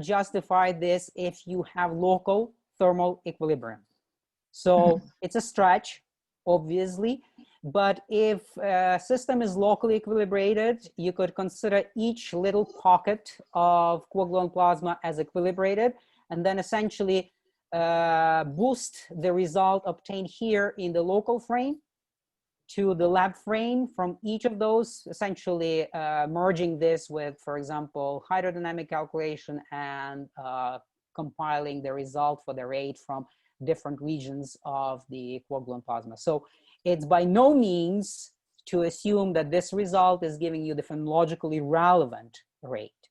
justify this if you have local thermal equilibrium. So it's a stretch, obviously, but if a system is locally equilibrated, you could consider each little pocket of quark-gluon plasma as equilibrated, and then essentially boost the result obtained here in the local frame to the lab frame from each of those, essentially merging this with, for example, hydrodynamic calculation and compiling the result for the rate from different regions of the quark-gluon plasma. So it's by no means to assume that this result is giving you the phenomenologically relevant rate.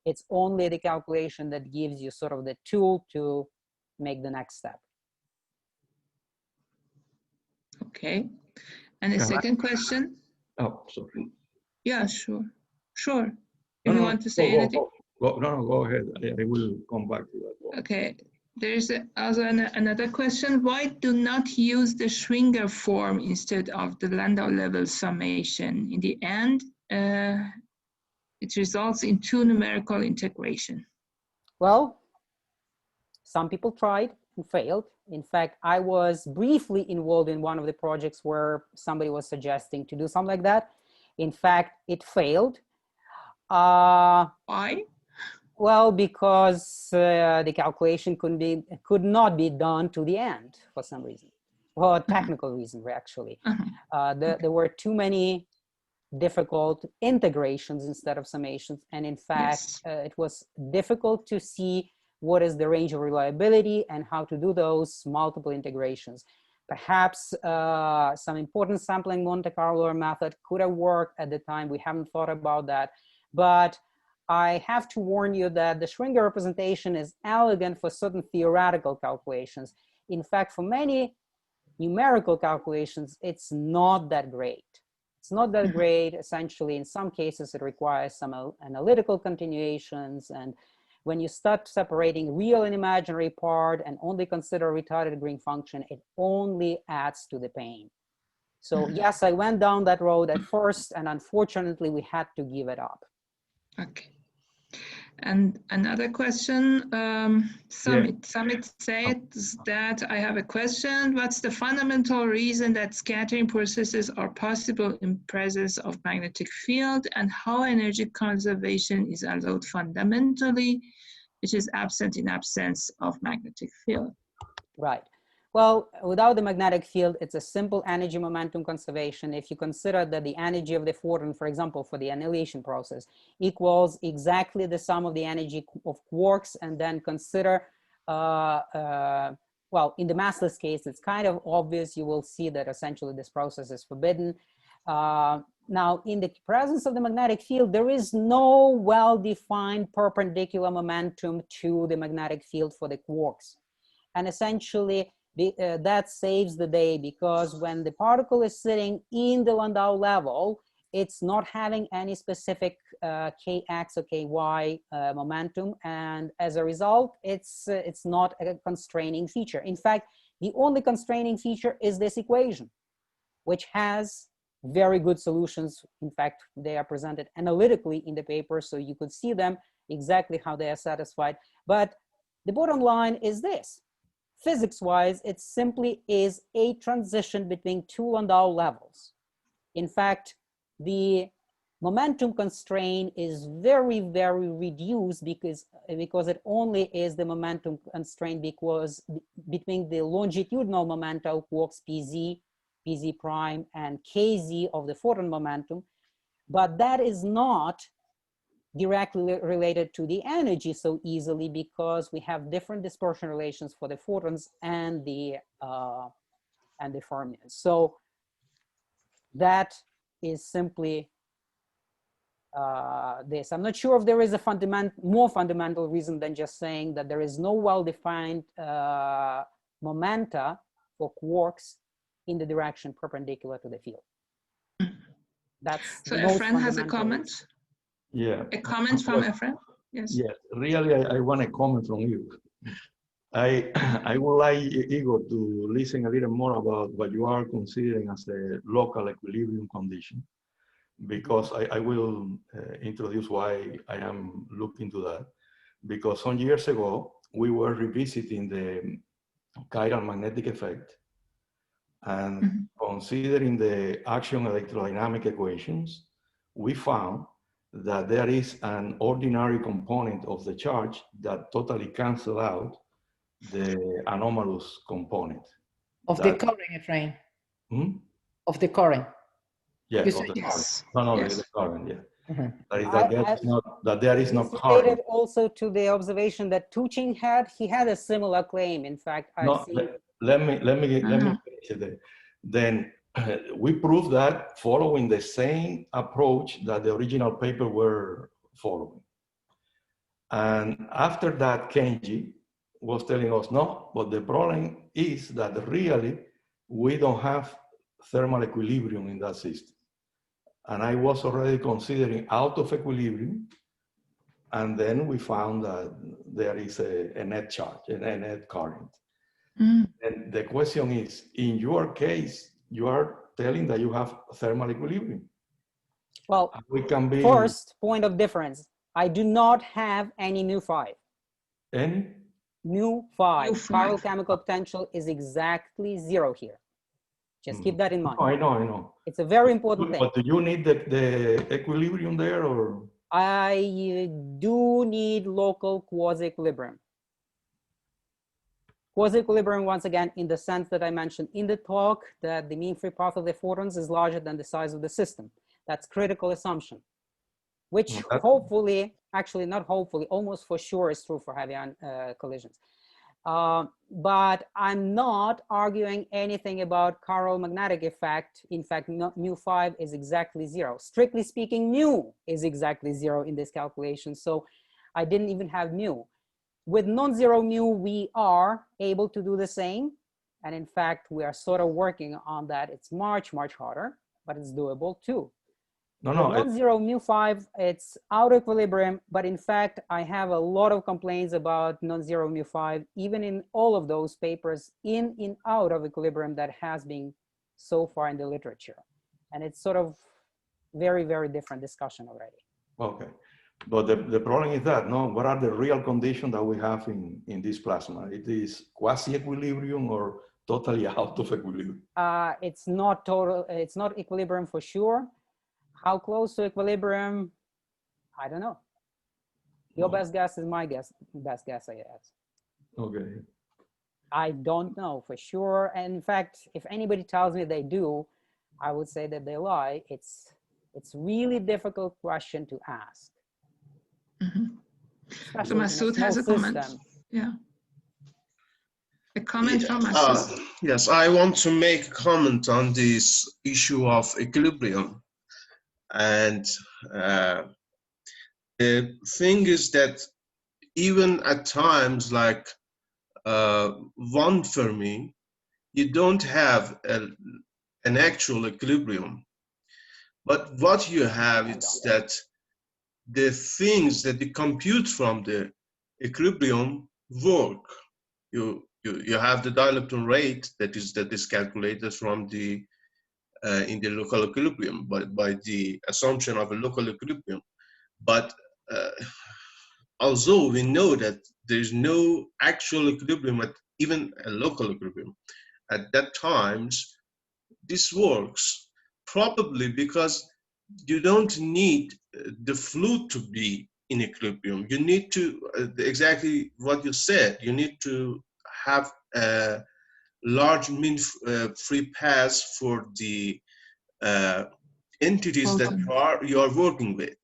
It's only the calculation that gives you sort of the tool to make the next step. Okay. And the second question? Oh, sorry. Yeah, sure. Sure. If you want to say anything. Go ahead. I will come back to that. Okay. There's also another question. Why do not use the Schwinger form instead of the Landau-level summation? In the end, it results in two numerical integration. Well, some people tried and failed. In fact, I was briefly involved in one of the projects where somebody was suggesting to do something like that. In fact, it failed. Why? Well, because the calculation could not be done to the end for some reason, or a technical reason, actually. There were too many difficult integrations instead of summations, and in fact, it was difficult to see what is the range of reliability and how to do those multiple integrations. Perhaps some important sampling Monte Carlo method could have worked at the time. We haven't thought about that, but I have to warn you that the Schwinger representation is elegant for certain theoretical calculations. In fact, for many numerical calculations, it's not that great. It's not that great. Essentially, in some cases, it requires some analytical continuations. And when you start separating real and imaginary part and only consider retarded Green function, it only adds to the pain. So yes, I went down that road at first, and unfortunately, we had to give it up. Okay. And another question, Samit says that I have a question. What's the fundamental reason that scattering processes are possible in presence of magnetic field, and how energy conservation is allowed fundamentally, which is absent in absence of magnetic field? Right. Well, without the magnetic field, it's a simple energy momentum conservation. If you consider that the energy of the photon, for example, for the annihilation process, equals exactly the sum of the energy of quarks, and then consider well, in the massless case, it's kind of obvious. You will see that essentially this process is forbidden. Now, in the presence of the magnetic field, there is no well-defined perpendicular momentum to the magnetic field for the quarks. And essentially, that saves the day, because when the particle is sitting in the Landau level, it's not having any specific kx or ky momentum, and as a result, it's not a constraining feature. In fact, the only constraining feature is this equation, which has very good solutions. In fact, they are presented analytically in the paper, so you could see them exactly how they are satisfied. But the bottom line is this: physics-wise, it simply is a transition between two Landau levels. In fact, the momentum constraint is very, very reduced because it only is the momentum constraint because between the longitudinal momenta of quarks pz prime, and kz of the photon momentum, but that is not directly related to the energy so easily, because we have different dispersion relations for the photons and the fermions. So that is simply this. I'm not sure if there is a more fundamental reason than just saying that there is no well-defined momenta for quarks in the direction perpendicular to the field. That's so. The Efren has a comment. reason. Yeah. A comment from Efren. Yes. Yes. Really, I want a comment from you. I would like Igor to listen a little more about what you are considering as the local equilibrium condition, because I will introduce why I am looking to that. Because some years ago, we were revisiting the chiral magnetic effect, and considering the action electrodynamic equations, we found that there is an ordinary component of the charge that totally cancels out the anomalous component. Of the current, Efrain. Of the current. Yeah, You of the yes. current. No, Yes. the current, yeah. That there is no current. Related also to the observation that Tuching had. He had a similar claim. In fact, I've seen. Let me finish it. Then we proved that following the same approach that the original paper were following. And after that, Kenji was telling us, no, but the problem is that really we don't have thermal equilibrium in that system. And I was already considering out of equilibrium. And then we found that there is a net charge, a net current. And the question is, in your case, you are telling that you have thermal equilibrium. Well, first point of difference, I do not have any mu5. Any? mu5, chiral chemical potential is exactly 0 here. Just keep that in mind. Oh, I know. It's a very important thing. But do you need the equilibrium there, or? I do need local quasi-equilibrium. Quasi-equilibrium, once again, in the sense that I mentioned in the talk, that the mean free path of the photons is larger than the size of the system. That's critical assumption, which hopefully, actually not hopefully, almost for sure is true for heavy collisions. But I'm not arguing anything about chiral magnetic effect. In fact, mu5 is exactly 0. Strictly speaking, mu is exactly 0 in this calculation. So I didn't even have mu. With non-zero mu, we are able to do the same. And in fact, we are sort of working on that. It's much, much harder, but it's doable too. Non-zero mu5, it's out of equilibrium, but in fact, I have a lot of complaints about non-zero mu5, even in all of those papers in out of equilibrium that has been so far in the literature. And it's sort of very, very different discussion already. Okay, but the problem is that, no, what are the real conditions that we have in this plasma? It is quasi-equilibrium or totally out of equilibrium? It's not total, it's not equilibrium for sure. How close to equilibrium? I don't know. Your best guess is my guess. Best guess, I guess. Okay. I don't know for sure. And in fact, if anybody tells me they do, I would say that they lie. It's really difficult question to ask. So Masoud has a comment. Yeah. a comment from us. Yes, I want to make a comment on this issue of equilibrium. And the thing is that even at times like 1 Fermi, you don't have an actual equilibrium. But what you have is that the things that you compute from the equilibrium work. You have the dielectron rate that is calculated from the in the local equilibrium by the assumption of a local equilibrium. But although we know that there's no actual equilibrium at even a local equilibrium, at that times this works probably because you don't need the fluid to be in equilibrium. You need to exactly what you said. You need to have a large mean free path for the entities that you are working with,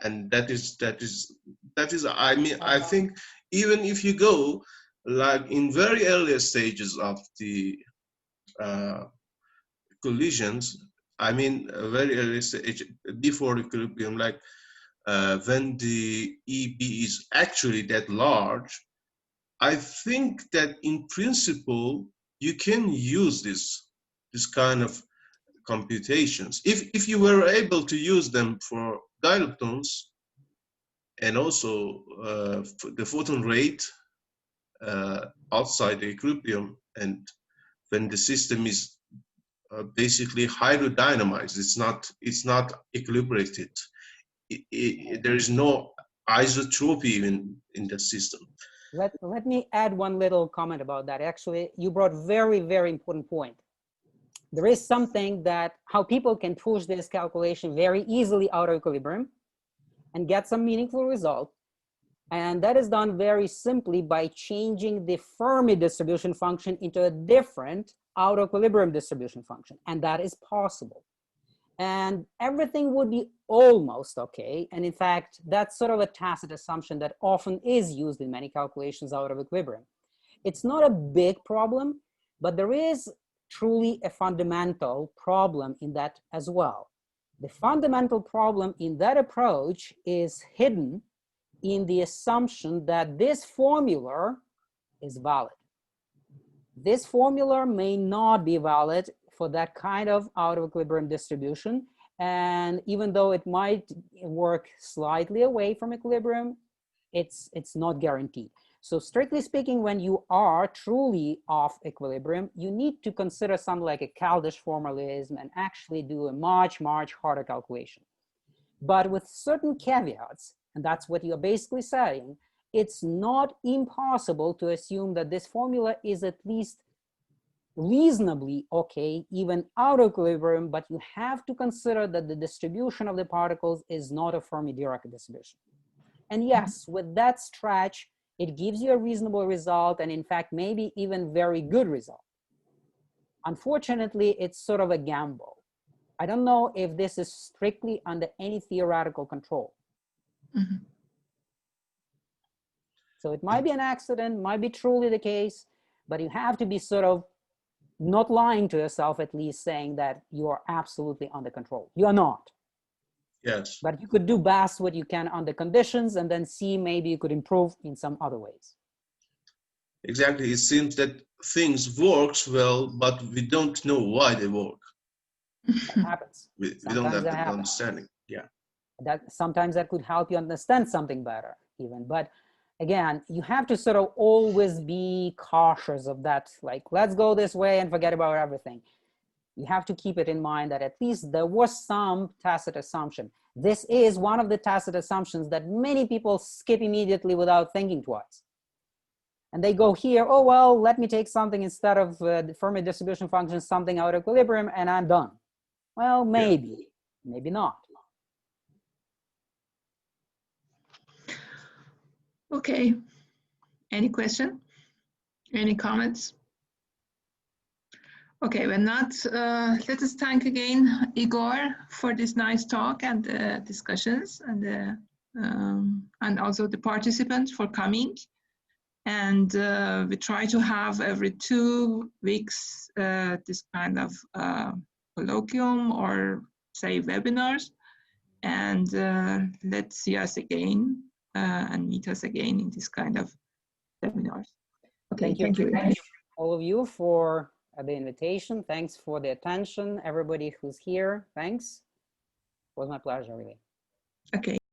and that is I mean, I think even if you go like in very early stages of the collisions, I mean very early stage before equilibrium, like when the EB is actually that large, I think that in principle you can use this kind of computations if you were able to use them for dielectrons and also the photon rate outside the equilibrium, and when the system is basically hydrodynamized, it's not equilibrated. There is no isotropy even in the system. Let me add one little comment about that. Actually, you brought very, very important point. There is something that how people can push this calculation very easily out of equilibrium and get some meaningful result. And that is done very simply by changing the Fermi distribution function into a different out of equilibrium distribution function. And that is possible. And everything would be almost okay. And in fact, that's sort of a tacit assumption that often is used in many calculations out of equilibrium. It's not a big problem, but there is truly a fundamental problem in that as well. The fundamental problem in that approach is hidden in the assumption that this formula is valid. This formula may not be valid for that kind of out of equilibrium distribution. And even though it might work slightly away from equilibrium, it's not guaranteed. So strictly speaking, when you are truly off equilibrium, you need to consider something like a Kaldis formalism and actually do a much, much harder calculation. But with certain caveats, and that's what you're basically saying, it's not impossible to assume that this formula is at least reasonably okay, even out of equilibrium, but you have to consider that the distribution of the particles is not a Fermi-Dirac distribution. And yes, with that stretch, it gives you a reasonable result, and in fact, maybe even very good result. Unfortunately, it's sort of a gamble. I don't know if this is strictly under any theoretical control. Mm-hmm. So it might be an accident, might be truly the case, but you have to be sort of not lying to yourself, at least saying that you are absolutely under control. You are not. Yes. But you could do best what you can under conditions and then see maybe you could improve in some other ways. Exactly. It seems that things works well, but we don't know why they work. That happens. We don't have the happens. understanding. Yeah. Sometimes that could help you understand something better even. But again, you have to sort of always be cautious of that. Like, let's go this way and forget about everything. You have to keep it in mind that at least there was some tacit assumption. This is one of the tacit assumptions that many people skip immediately without thinking twice. And they go here, oh, well, let me take something instead of the Fermi distribution function, something out of equilibrium, and I'm done. Well, maybe, maybe not. Okay, any question? Any comments? Okay, when not, let us thank again Igor for this nice talk and the discussions and also the participants for coming. And we try to have every 2 weeks this kind of colloquium or say webinars. And let's see us again and meet us again in this kind of seminars. Okay, thank you very much. All of you for the invitation. Thanks for the attention. Everybody who's here, thanks. It was my pleasure, really. Okay.